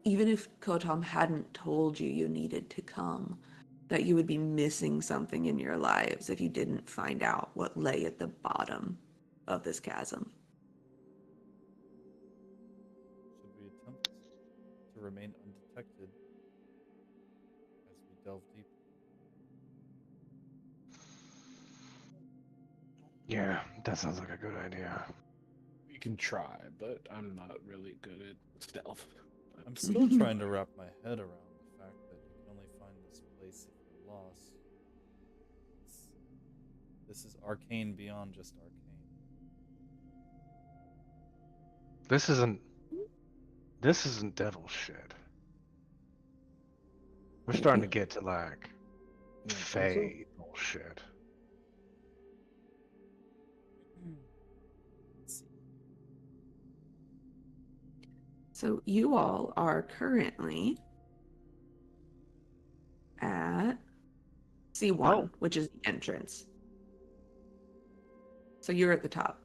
even if Kotom hadn't told you you needed to come, that you would be missing something in your lives if you didn't find out what lay at the bottom of this chasm. Should we attempt to remain undetected as we delve deeper? Yeah, that sounds like a good idea. We can try, but I'm not really good at stealth. I'm still trying to wrap my head around the fact that you can only find this place if you're lost. This is arcane beyond just arcane. This isn't devil shit. We're starting to get to like You don't think so? Fey bullshit. Let's see. So you all are currently at C1, Oh. which is the entrance. So you're at the top.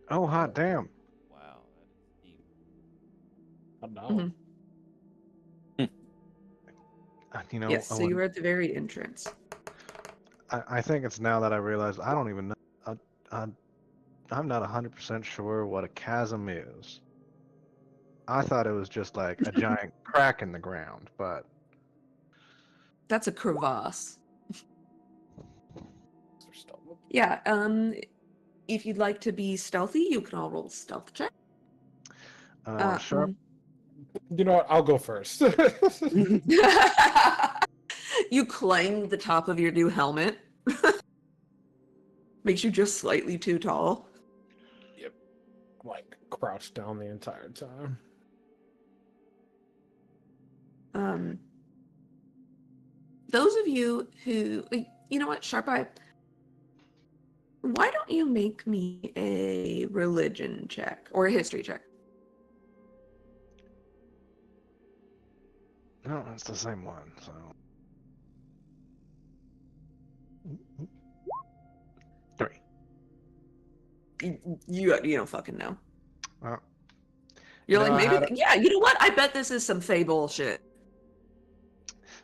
Oh, hot damn. Wow, that is deep. I don't know. Mhm. You know, Yes, so you're at the very entrance. I think it's now that I realize I don't even know. I'm not 100% sure what a chasm is. I thought it was just like a giant crack in the ground, but That's a crevasse. They're stealth. Yeah, if you'd like to be stealthy, you can all roll a stealth check. sharp. You know what? I'll go first. You clang the top of your new helmet. Makes you just slightly too tall. Like crouched down the entire time. Those of you who, you know what, Sharp Eye, why don't you make me a religion check or a history check? No, it's the same one. So 3. You don't fucking know. Well, You're no, like, I maybe, had yeah, you know what? I bet this is some Fey bullshit.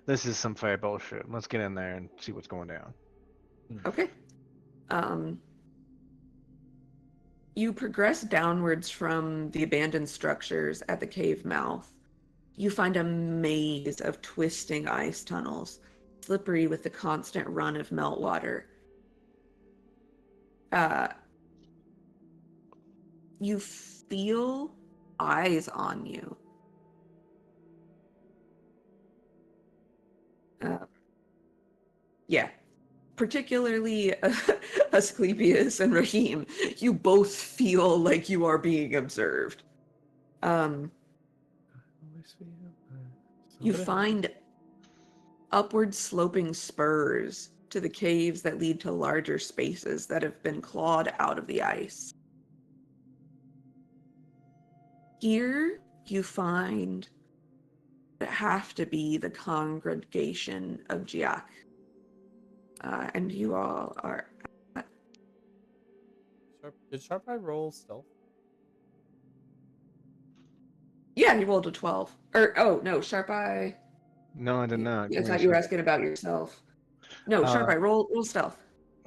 this is some fair bullshit. Let's get in there and see what's going down. Okay. You progress downwards from the abandoned structures at the cave mouth. You find a maze of twisting ice tunnels, slippery with the constant run of meltwater. You feel eyes on you. Yeah. Particularly Asclepius and Raheem, you both feel like you are being observed. You find upward sloping spurs to the caves that lead to larger spaces that have been clawed out of the ice. Here you find that have to be the congregation of Jiak. And you all are... Did Sharp Eye roll stealth? Yeah, he rolled a 12. Oh, no, Sharp Eye... No, I did not. I thought you were asking about yourself. No, Sharp Eye, roll stealth.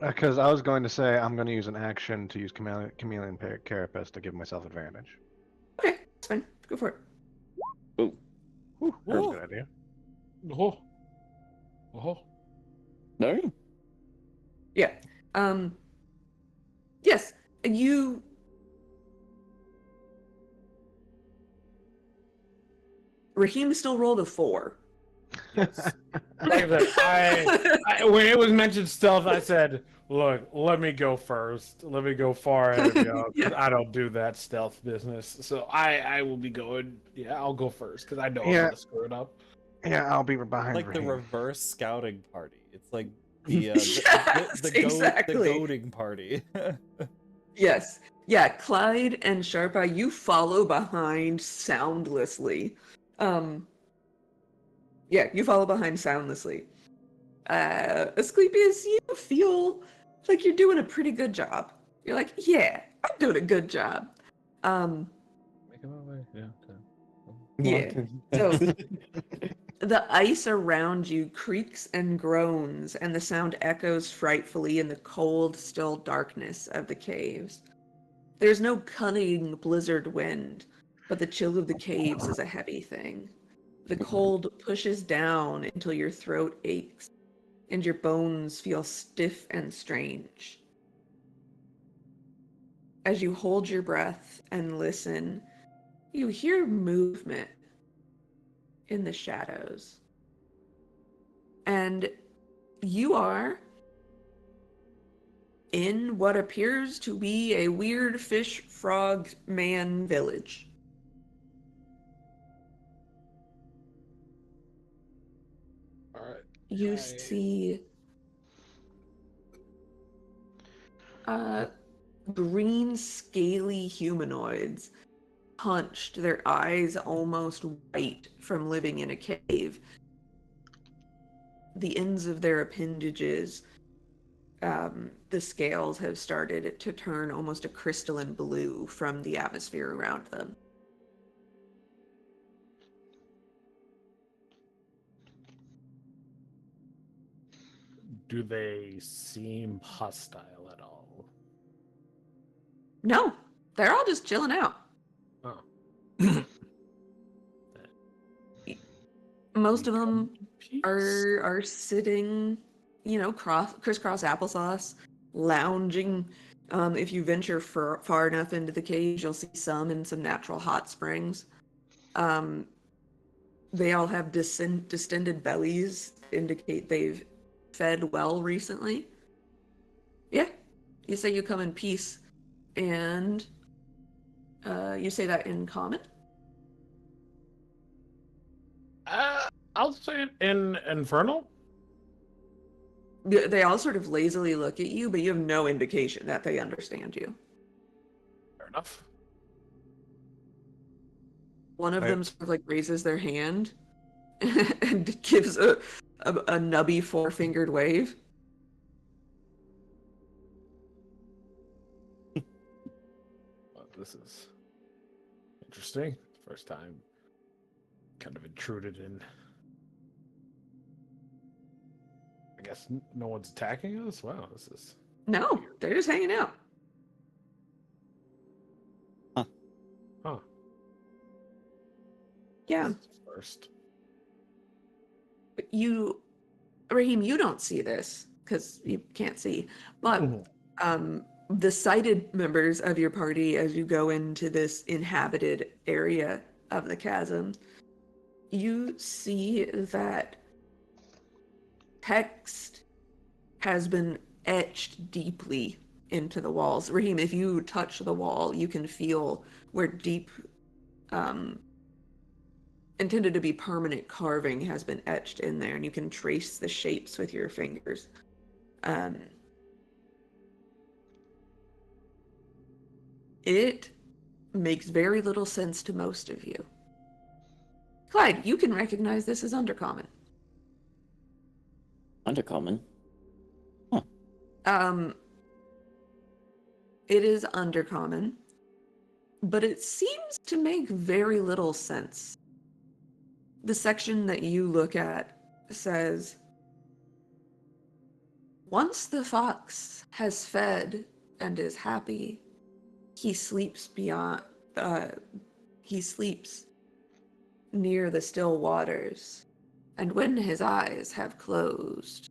Because I was going to say I'm going to use an action to use chameleon carapace to give myself advantage. Okay, that's fine. Go for it. Whew, that was a good idea. Oh. Oh. No. Yeah. Yes, you... Raheem still rolled a 4. Yes. Like I said, when it was mentioned stealth, I said, look, let me go first. Let me go far ahead of you. Yeah. I don't do that stealth business. So I will be going, I'll go first because I know I'm Yeah. going to screw it up. Yeah, I'll be behind Like the Raheem. reverse scouting party. It's like the Yes, exactly. the goading party. Yes. Yeah, Clyde and Sharpa, you follow behind soundlessly. Yeah, you follow behind soundlessly. Asclepius, you feel like you're doing a pretty good job. You're like, yeah, I'm doing a good job. Making my way. Yeah. Okay. Yeah. So the ice around you creaks and groans, and the sound echoes frightfully in the cold, still darkness of the caves. There's no cunning blizzard wind, but the chill of the caves is a heavy thing. The cold pushes down until your throat aches, and your bones feel stiff and strange. As you hold your breath and listen, you hear movement in the shadows. And you are in what appears to be a weird fish frog man village. All right. You I- see green, scaly humanoids, hunched, their eyes almost white from living in a cave. The ends of their appendages, the scales have started to turn almost a crystalline blue from the atmosphere around them. Do they seem hostile at all? No, they're all just chilling out. Oh. Most of them Peace. are sitting, crisscross applesauce, lounging. If you venture far enough into the cage, you'll see some in some natural hot springs. They all have distended bellies, indicate they've fed well recently. Yeah, you say you come in peace, and you say that in common. I'll say it in Infernal. They all sort of lazily look at you, but you have no indication that they understand you. Fair enough. One of Right. them sort of like raises their hand and gives a nubby four-fingered wave. Well, this is interesting. First time kind of intruded in. I guess no one's attacking us? Wow, this is... No, they're just hanging out. Huh. Yeah, First. but Raheem, you don't see this because you can't see. But the sighted members of your party, as you go into this inhabited area of the chasm, you see that text has been etched deeply into the walls. Raheem, if you touch the wall, you can feel where deep, intended to be permanent carving has been etched in there, and you can trace the shapes with your fingers. It makes very little sense to most of you. Clyde, you can recognize this as undercommon. Undercommon. It is undercommon, but it seems to make very little sense. The section that you look at says, once the fox has fed and is happy, he sleeps he sleeps near the still waters, and when his eyes have closed,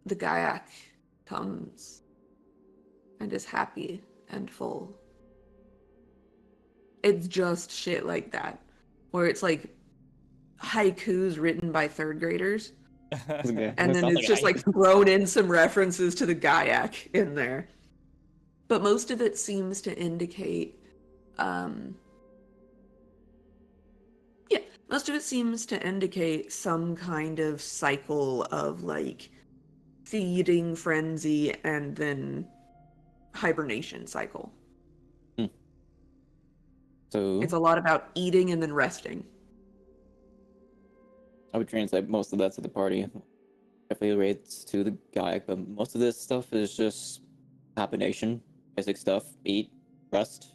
the Gaiac comes and is happy and full. It's just shit like that, where it's like haikus written by third graders, Okay. and then it's just like thrown in some references to the Gaiac in there. But most of it seems to indicate, some kind of cycle of like feeding frenzy and then hibernation cycle. So It's a lot about eating and then resting. I would translate most of that to the party. definitely rates to the guy, but most of this stuff is just combination, basic stuff, eat, rest.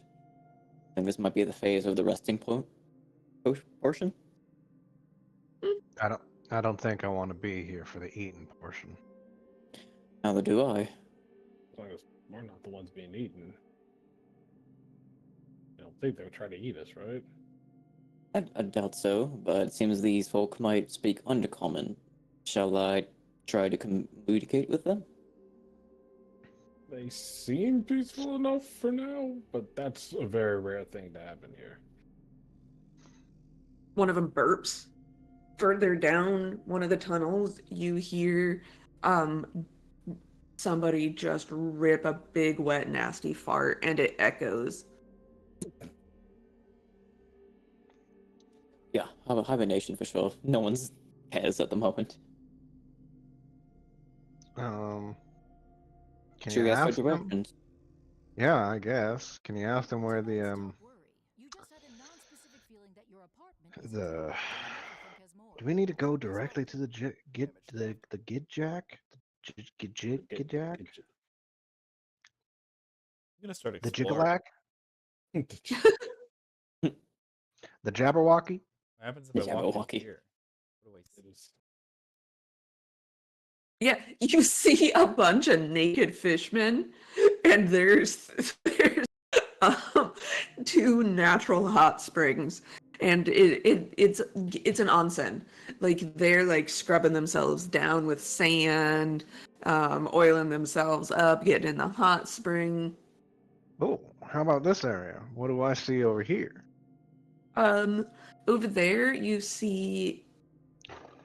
I think this might be the phase of the resting portion. I don't think I want to be here for the eating portion. Neither do I. As long as we're not the ones being eaten. I don't think they would try to eat us, right? I doubt so, but it seems these folk might speak Undercommon. Shall I try to communicate with them? They seem peaceful enough for now, but that's a very rare thing to happen here. One of them burps. Further down one of the tunnels, you hear somebody just rip a big, wet, nasty fart, and it echoes. Yeah, hibernation for sure. No one's cares at the moment. Can Should you we ask for ask them? directions? Yeah, I guess. Can you ask them where the the do we need to go directly to the get the Gid Jack? Gid Jack? I'm gonna start The exploring. Jiggalack? The Jabberwocky? What happens if I walk in Jabberwocky. here? What do I see? Yeah, you see a bunch of naked fishmen, and there's um, two natural hot springs, and it's an onsen. Like they're like scrubbing themselves down with sand, oiling themselves up, getting in the hot spring. Oh, how about this area? What do I see over here? Over there you see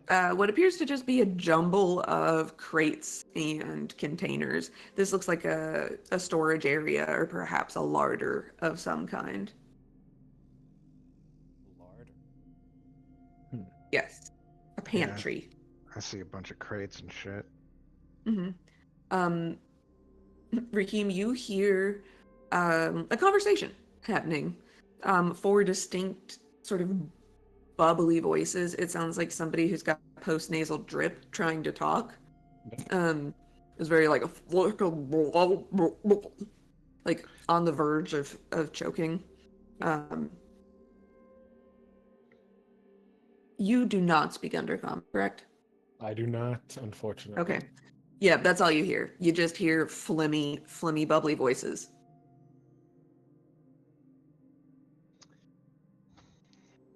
what appears to just be a jumble of crates and containers. This looks like a storage area or perhaps a larder of some kind. Larder. Yes, a pantry. I see a bunch of crates and shit. Mm-hmm. Raheem, you hear a conversation happening. Four distinct sort of bubbly voices. It sounds like somebody who's got post-nasal drip trying to talk. Is very like like on the verge of choking. You do not speak Undercommon, correct? I do not, unfortunately. Okay. Yeah, that's all you hear. You just hear flimmy, bubbly voices.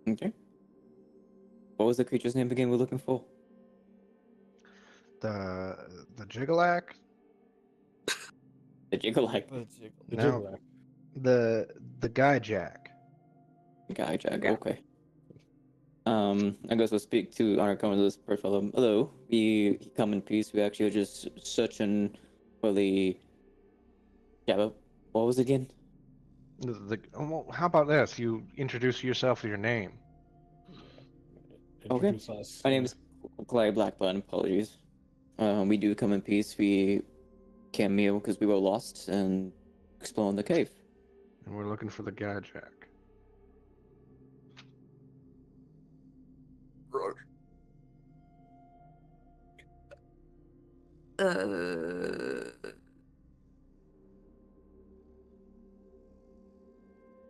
Okay. What was the creature's name again we're looking for? The Jiggalack? The Jigglehack. The No. Jiggler. The Guy Jack. Guy Jack, Yeah. okay. I guess we'll speak to our this first fellow. Hello, we come in peace. We actually are just searching for the. Yeah, but what was it again? Well, how about this? You introduce yourself with your name. Okay. Introduce us. My name is Clyde Blackburn. Apologies. We do come in peace. We came here because we were lost and exploring the cave. And we're looking for the Guy Jack.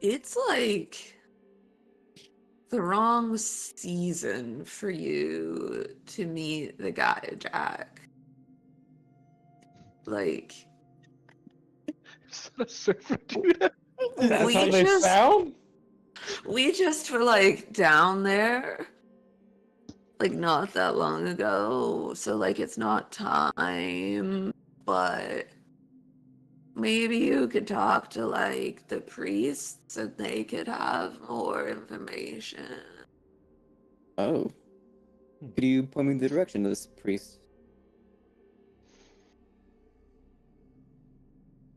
It's like the wrong season for you to meet the guy, Jack. Like, Is that a surfer dude? That's we how they just- sound? we just were like down there, like not that long ago. So like it's not time, but maybe you could talk to like the priests and they could have more information. Oh. Could you point me in the direction of this priest?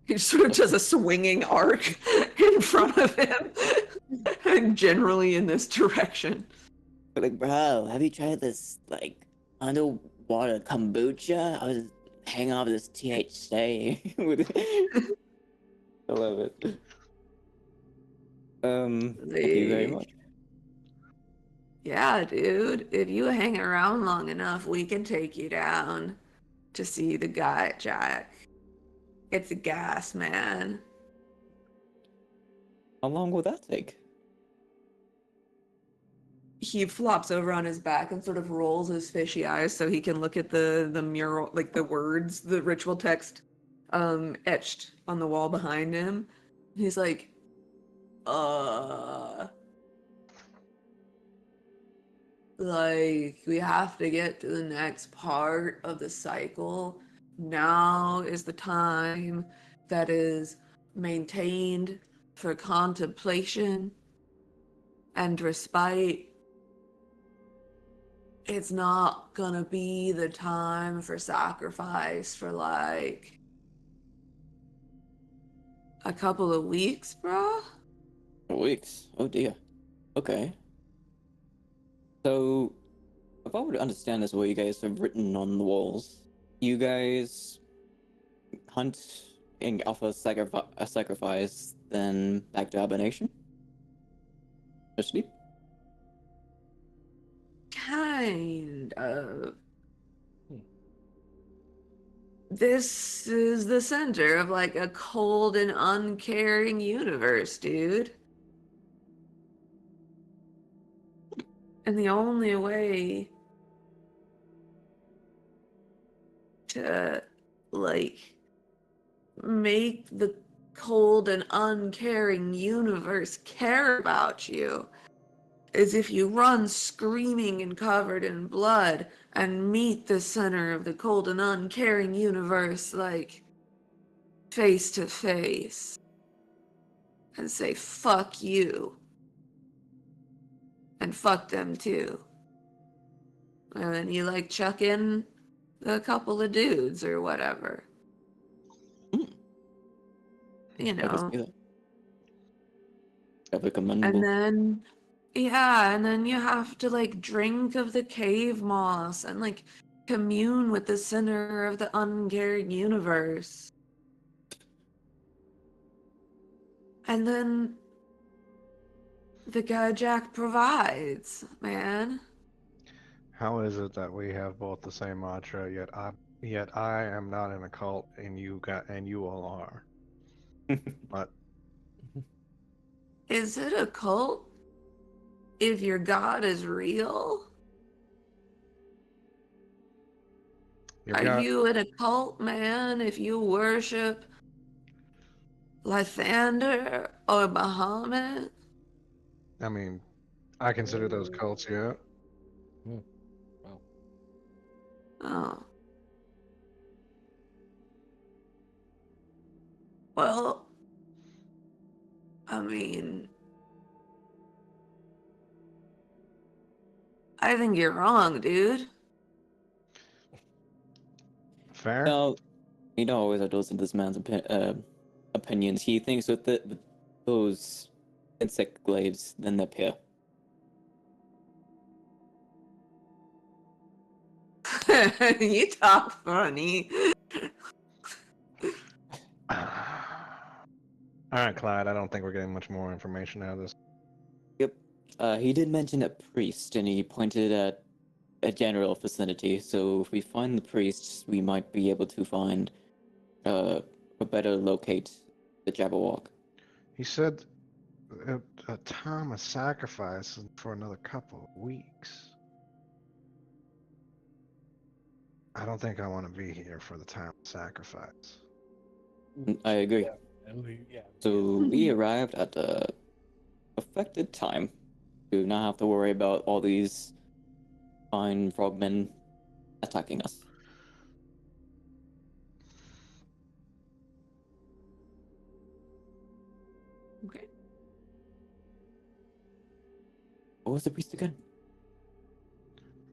He just sort of does a swinging arc in front of him, and generally in this direction. But like, bro, have you tried this like underwater kombucha? I was hanging off this THC with. I love it. Thank you very much. Yeah, dude. If you hang around long enough, we can take you down to see the guy, Jack. It's a gas, man. How long will that take? He flops over on his back and sort of rolls his fishy eyes so he can look at the mural, like the words, the ritual text etched on the wall behind him. He's like, like, we have to get to the next part of the cycle. Now is the time that is maintained for contemplation and respite. It's not gonna be the time for sacrifice for like a couple of weeks, bro. Weeks. Oh dear. Okay. So, if I were to understand this, what you guys have written on the walls, you guys hunt and offer a sacrifice, then back to hibernation? Or sleep? Kind of. Hmm. This is the center of like a cold and uncaring universe, dude. And the only way to like make the cold and uncaring universe care about you is if you run screaming and covered in blood and meet the center of the cold and uncaring universe like face to face and say fuck you and fuck them too. And then you like chuck in a couple of dudes or whatever. Hmm. You I can know. see that. Definitely And commendable. then, yeah, and then you have to like drink of the cave moss and like commune with the center of the uncaring universe. And then the guy Jack provides, man. How is it that we have both the same mantra, yet I am not in a cult and you all are? But Is it a cult if your God is real? your Are God, you in a cult, man, if you worship Lysander or Bahamut? I mean, I consider those cults, yeah. Wow. Oh. Well, I mean, I think you're wrong, dude. Fair? Now, you don't always have to listen to this man's opinions. He thinks with those insect glaives, then they're pure. You talk funny. All right, Clyde, I don't think we're getting much more information out of this. Yep. He did mention a priest, and he pointed at a general vicinity. So if we find the priest, we might be able to find or better locate the Jabberwock. He said a time of sacrifice for another couple of weeks. I don't think I want to be here for the time of sacrifice. I agree. Yeah, and yeah. So we arrived at the affected time. Do not have to worry about all these fine frogmen attacking us. Okay. What was the priest again?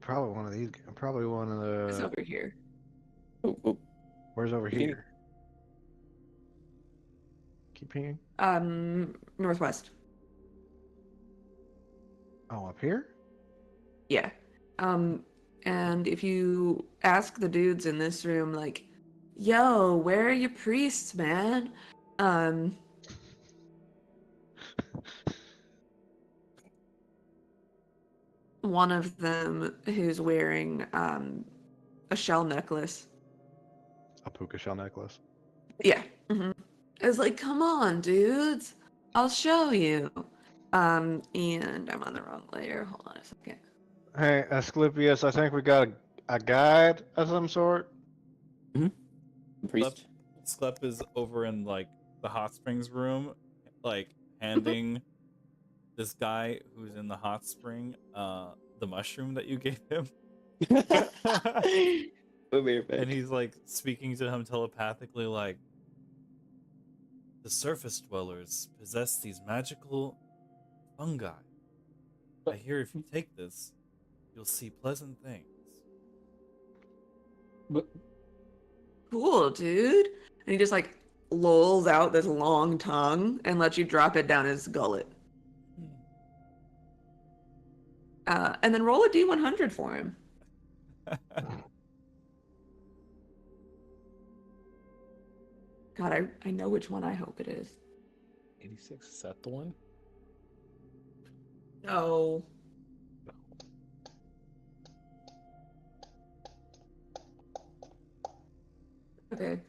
Probably one of these. Probably one of It's the. over here. Oh, Where's over Okay. here? Keep pinging. Northwest. Oh, up here? Yeah. And if you ask the dudes in this room, like, yo, where are your priests, man? Um, one of them who's wearing a shell necklace. A puka shell necklace. Yeah. It's like, come on, dudes. I'll show you. And I'm on the wrong layer. Hold on a second. Hey, Asclepius, I think we got a guide of some sort. Priest. Sklep is over in like the hot springs room, like handing this guy who's in the hot spring the mushroom that you gave him. And he's like speaking to him telepathically, like, the surface dwellers possess these magical fungi. I hear if you take this, you'll see pleasant things. But Cool, dude. And he just like lolls out this long tongue and lets you drop it down his gullet. And then roll a D100 for him. God, I know which one I hope it is. 86, is that the one? No. Okay.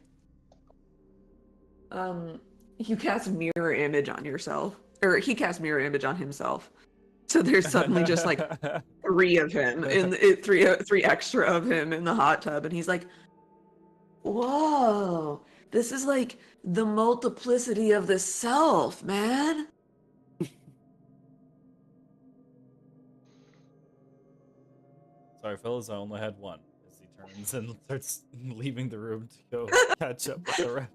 You cast mirror image on yourself. Or he casts mirror image on himself. So there's suddenly just like three of him three extra of him in the hot tub, and he's like, whoa, this is like the multiplicity of the self, man. Sorry, fellas, I only had one. As he turns and starts leaving the room to go catch up with the rest.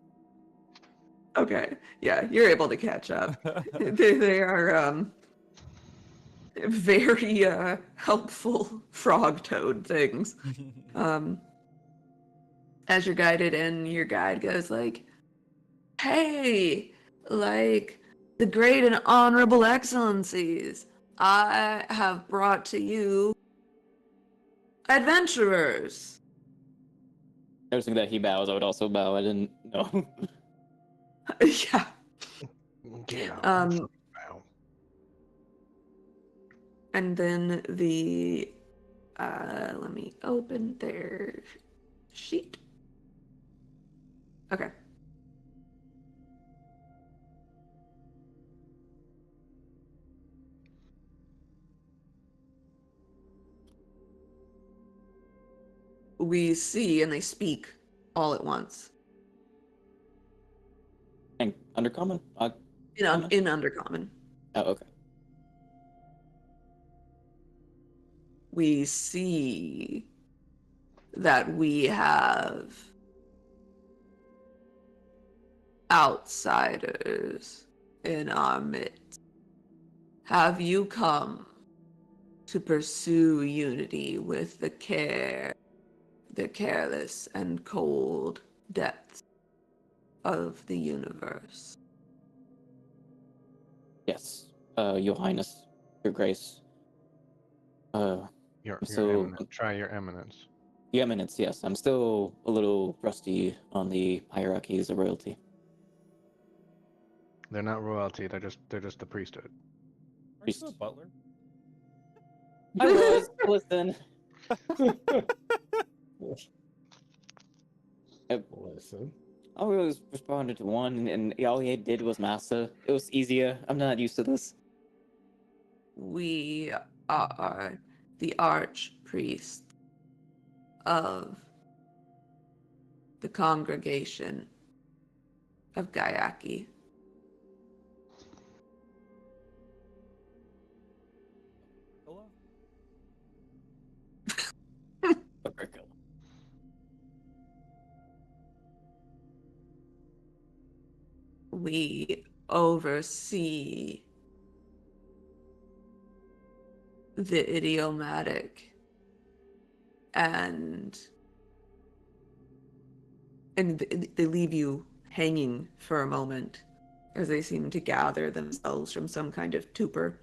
Okay, yeah, you're able to catch up. They are very helpful frog toad things. As you're guided in, your guide goes like, hey, like the great and honorable excellencies, I have brought to you adventurers. Noticing that he bows, I would also bow. I didn't know. Yeah. Yeah. Wow. And then the let me open their sheet. Okay. We see and they speak all at once And undercommon? in Undercommon. Oh, okay. We see that we have outsiders in our midst. Have you come to pursue unity with the careless and cold depths of the universe? Yes. Your Highness, Your Grace. Your So- eminence. Try your eminence. Your Eminence, yes. I'm still a little rusty on the hierarchies of royalty. They're not royalty. They're just the priesthood. Are you a butler? I was. Listen. Listen. I always responded to one, and all he did was massa. It was easier. I'm not used to this. We are the archpriest of the congregation of Gayaki. Hello? Agricola. We oversee the idiomatic and they leave you hanging for a moment as they seem to gather themselves from some kind of torpor.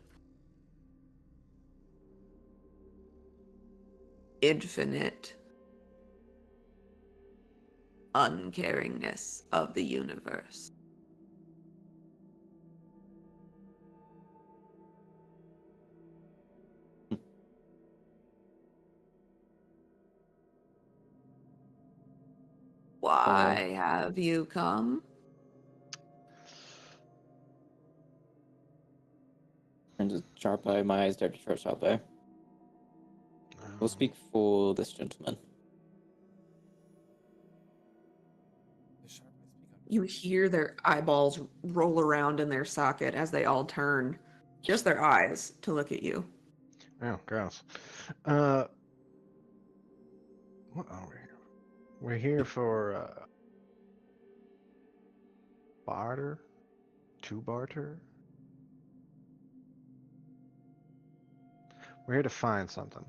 Infinite uncaringness of the universe. Why have you come? Turns to sharp eye. My eyes start to show sharp eye. We'll speak for this gentleman. You hear their eyeballs roll around in their socket as they all turn, just their eyes, to look at you. Oh, gross. What are we here? We're here for barter? To barter? We're here to find something.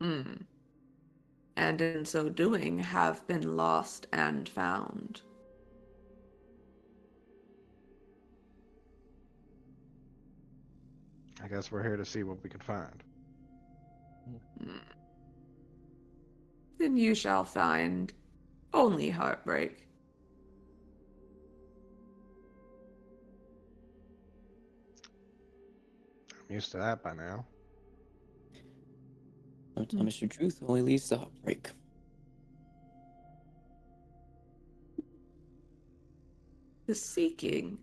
Hmm. And in so doing, have been lost and found. I guess we're here to see what we can find. Hmm. Then you shall find only heartbreak. I'm used to that by now. Don't tell Mr. Truth only leads to heartbreak. The seeking.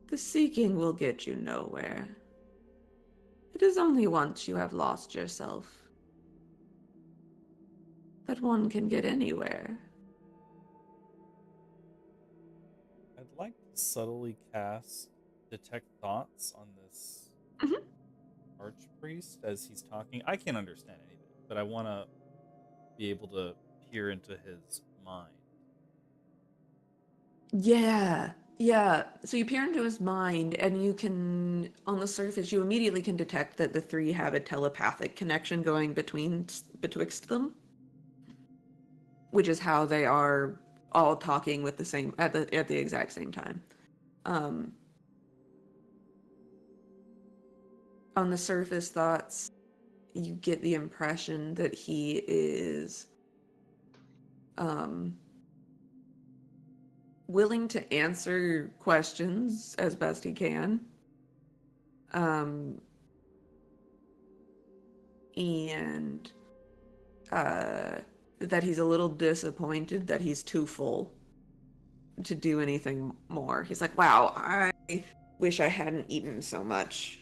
The seeking will get you nowhere. It is only once you have lost yourself that one can get anywhere. I'd like to subtly cast detect thoughts on this Mhm. archpriest as he's talking. I can't understand anything, but I want to be able to peer into his mind. Yeah, yeah. So you peer into his mind, and you can, on the surface, you immediately can detect that the three have a telepathic connection going betwixt them, which is how they are all talking with the same at the exact same time. Um, on the surface thoughts, you get the impression that he is um, willing to answer questions as best he can. And that he's a little disappointed that he's too full to do anything more. He's like, wow, I wish I hadn't eaten so much.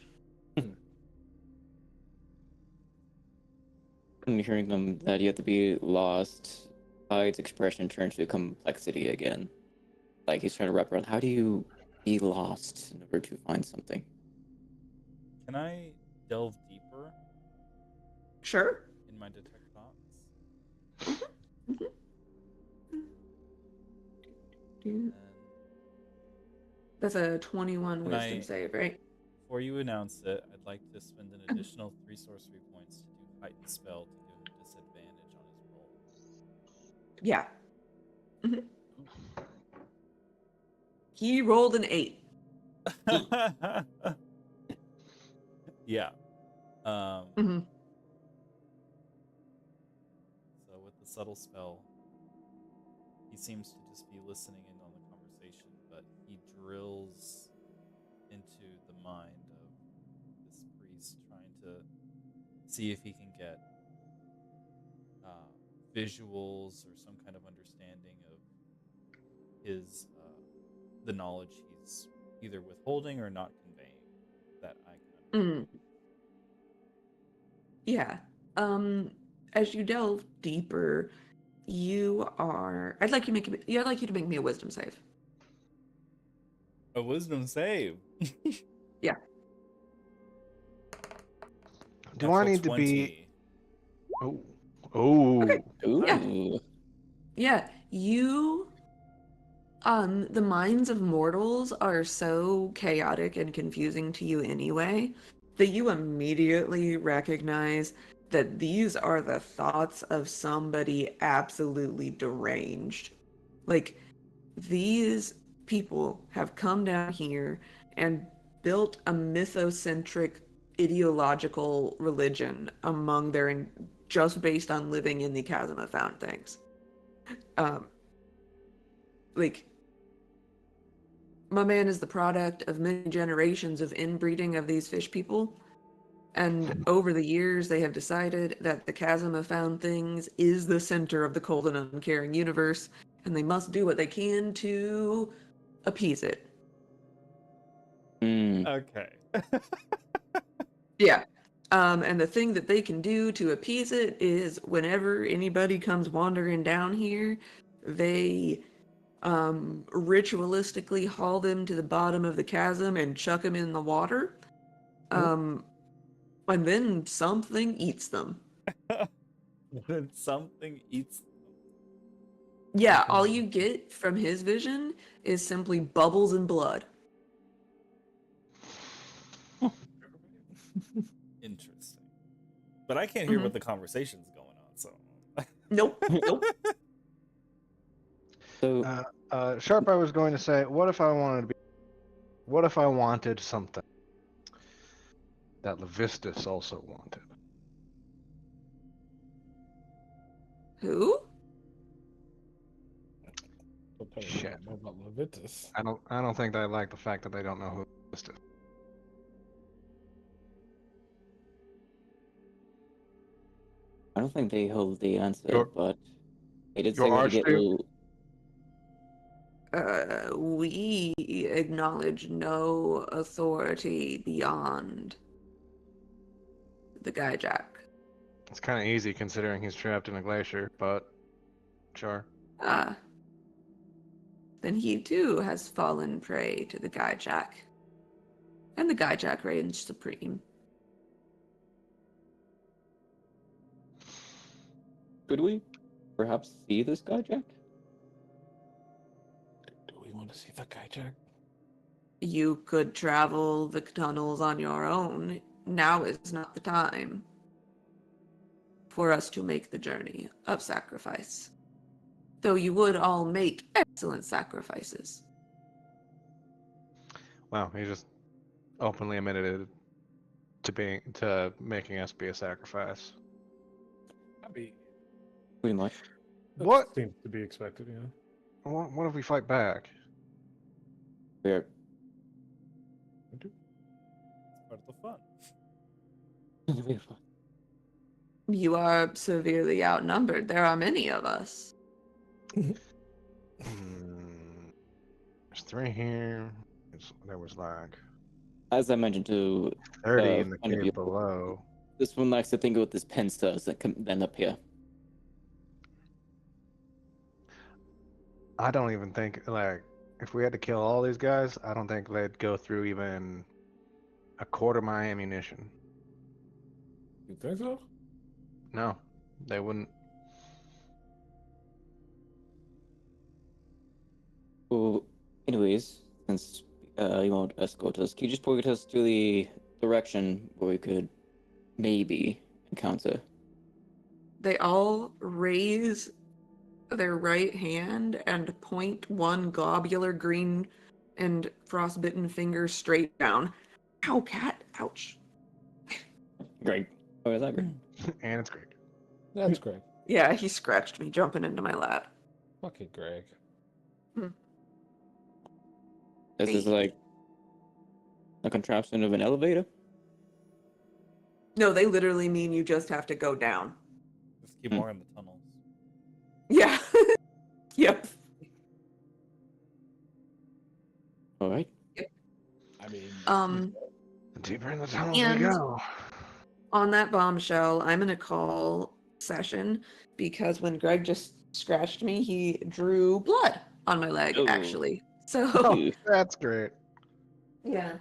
And hearing them that you have to be lost, Hyde's expression turns to complexity again. Like he's trying to wrap around. How do you be lost in order to find something? Can I delve deeper Sure. in my detect thoughts? Mhm. And That's a 21 Can wisdom I- save, right? before you announce it, I'd like to spend an additional 3 sorcery points to do heightened spell to give him disadvantage on his roll. Yeah. He rolled an 8. Yeah. Mhm. So with the subtle spell, he seems to just be listening in on the conversation, but he drills into the mind of this priest, trying to see if he can get visuals or some kind of understanding of his the knowledge he's either withholding or not conveying that I can understand. Yeah. As you delve deeper, I'd like you to make me a wisdom save. A wisdom save. Yeah. Do I Natural need to be? 20. Oh. Ooh. Yeah. Yeah, the minds of mortals are so chaotic and confusing to you anyway that you immediately recognize that these are the thoughts of somebody absolutely deranged. Like, these people have come down here and built a mythocentric ideological religion among just based on living in the chasm of found things. Um, like, my man is the product of many generations of inbreeding of these fish people, And over the years, they have decided that the Chasm of Found Things is the center of the cold and uncaring universe, and they must do what they can to appease it. Okay. Yeah. And the thing that they can do to appease it is whenever anybody comes wandering down here, they ritualistically haul them to the bottom of the chasm and chuck them in the water. And then something eats them. When something eats. Yeah, all you get from his vision is simply bubbles and blood. Interesting. But I can't hear what the conversation's going on, so. Nope. Nope. So Sharp, I was going to say, what if I wanted something that Levistus also wanted? Who? Shit. Know about Levitus. I don't think they like the fact that they don't know who Levistus is. I don't think they hold the answer, Your- but they did your say we had to get Archduke? We acknowledge no authority beyond the Guy Jack. It's kind of easy considering he's trapped in a glacier, but sure. Then he too has fallen prey to the Guy Jack. And the Guy Jack reigns supreme. Could we perhaps see this guy, Jack? Do we want to see the guy, Jack? You could travel the tunnels on your own. Now is not the time for us to make the journey of sacrifice. Though you would all make excellent sacrifices. Wow, he just openly admitted it to making us be a sacrifice. I mean, Pretty much. What? seems to be expected, yeah. What if we fight back? We're It's part of the fun. You are severely outnumbered. There are many of us. There's 3 here. There was like As I mentioned to 30 in the one of you, cave below. this one likes to think of what this pen does that can end up here. I don't even think, like, if we had to kill all these guys, I don't think they'd go through even a quarter of my ammunition. You think so? No, they wouldn't. Well, anyways, since you won't escort us, can you just point us to the direction where we could maybe encounter? They all raise their right hand and point one globular green and frostbitten finger straight down. Ow, cat. Ouch. Great. Oh, is that great? And it's great. That's Greg. Yeah, he scratched me jumping into my lap. Fuck it, Greg. This is like a contraption of an elevator. No, they literally mean you just have to go down. Just keep more in the tunnels. Yeah. Yep. All right. I mean, The deeper in the tunnels And- we go. On that bombshell, I'm gonna call session because when Greg just scratched me, he drew blood on my leg, Ooh. actually. So Oh, that's great. yeah,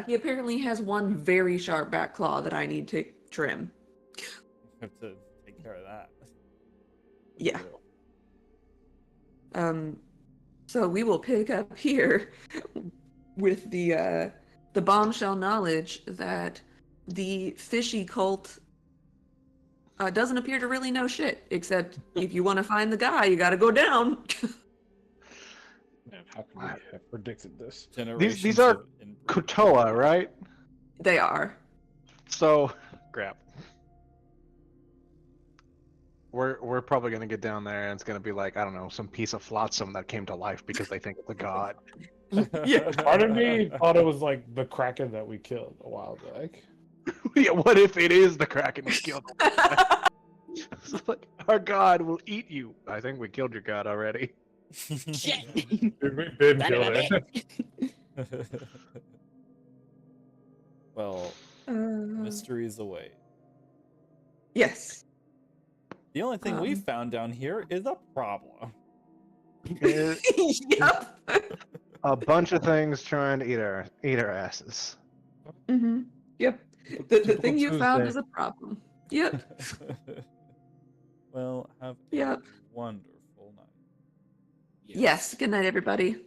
he apparently has one very sharp back claw that I need to trim. You have to take care of that. Yeah. So we will pick up here with the bombshell knowledge that the fishy cult doesn't appear to really know shit, except if you want to find the guy, you got to go down. man, how can we have predicted this? Generations are of inbreeding. Kutoa, right? They are. So, crap. We're probably gonna get down there and it's gonna be like, I don't know, some piece of flotsam that came to life because they think it's a god. Yeah. Part of me thought it was like the Kraken that we killed a while back. Yeah, what if it is the Kraken we killed? It's like, our god will eat you. I think we killed your god already. Shit! Dude, we've been Son of killed a it. bitch! Well, Uh, mysteries await. yes. The only thing we Um. found down here is a problem. Yep. A bunch of things trying to eat our asses. Mm-hmm. Yep. The Typical thing you found Tuesday. is a problem. Yep. Well, have a Yep. wonderful night. Yes. Good night, everybody.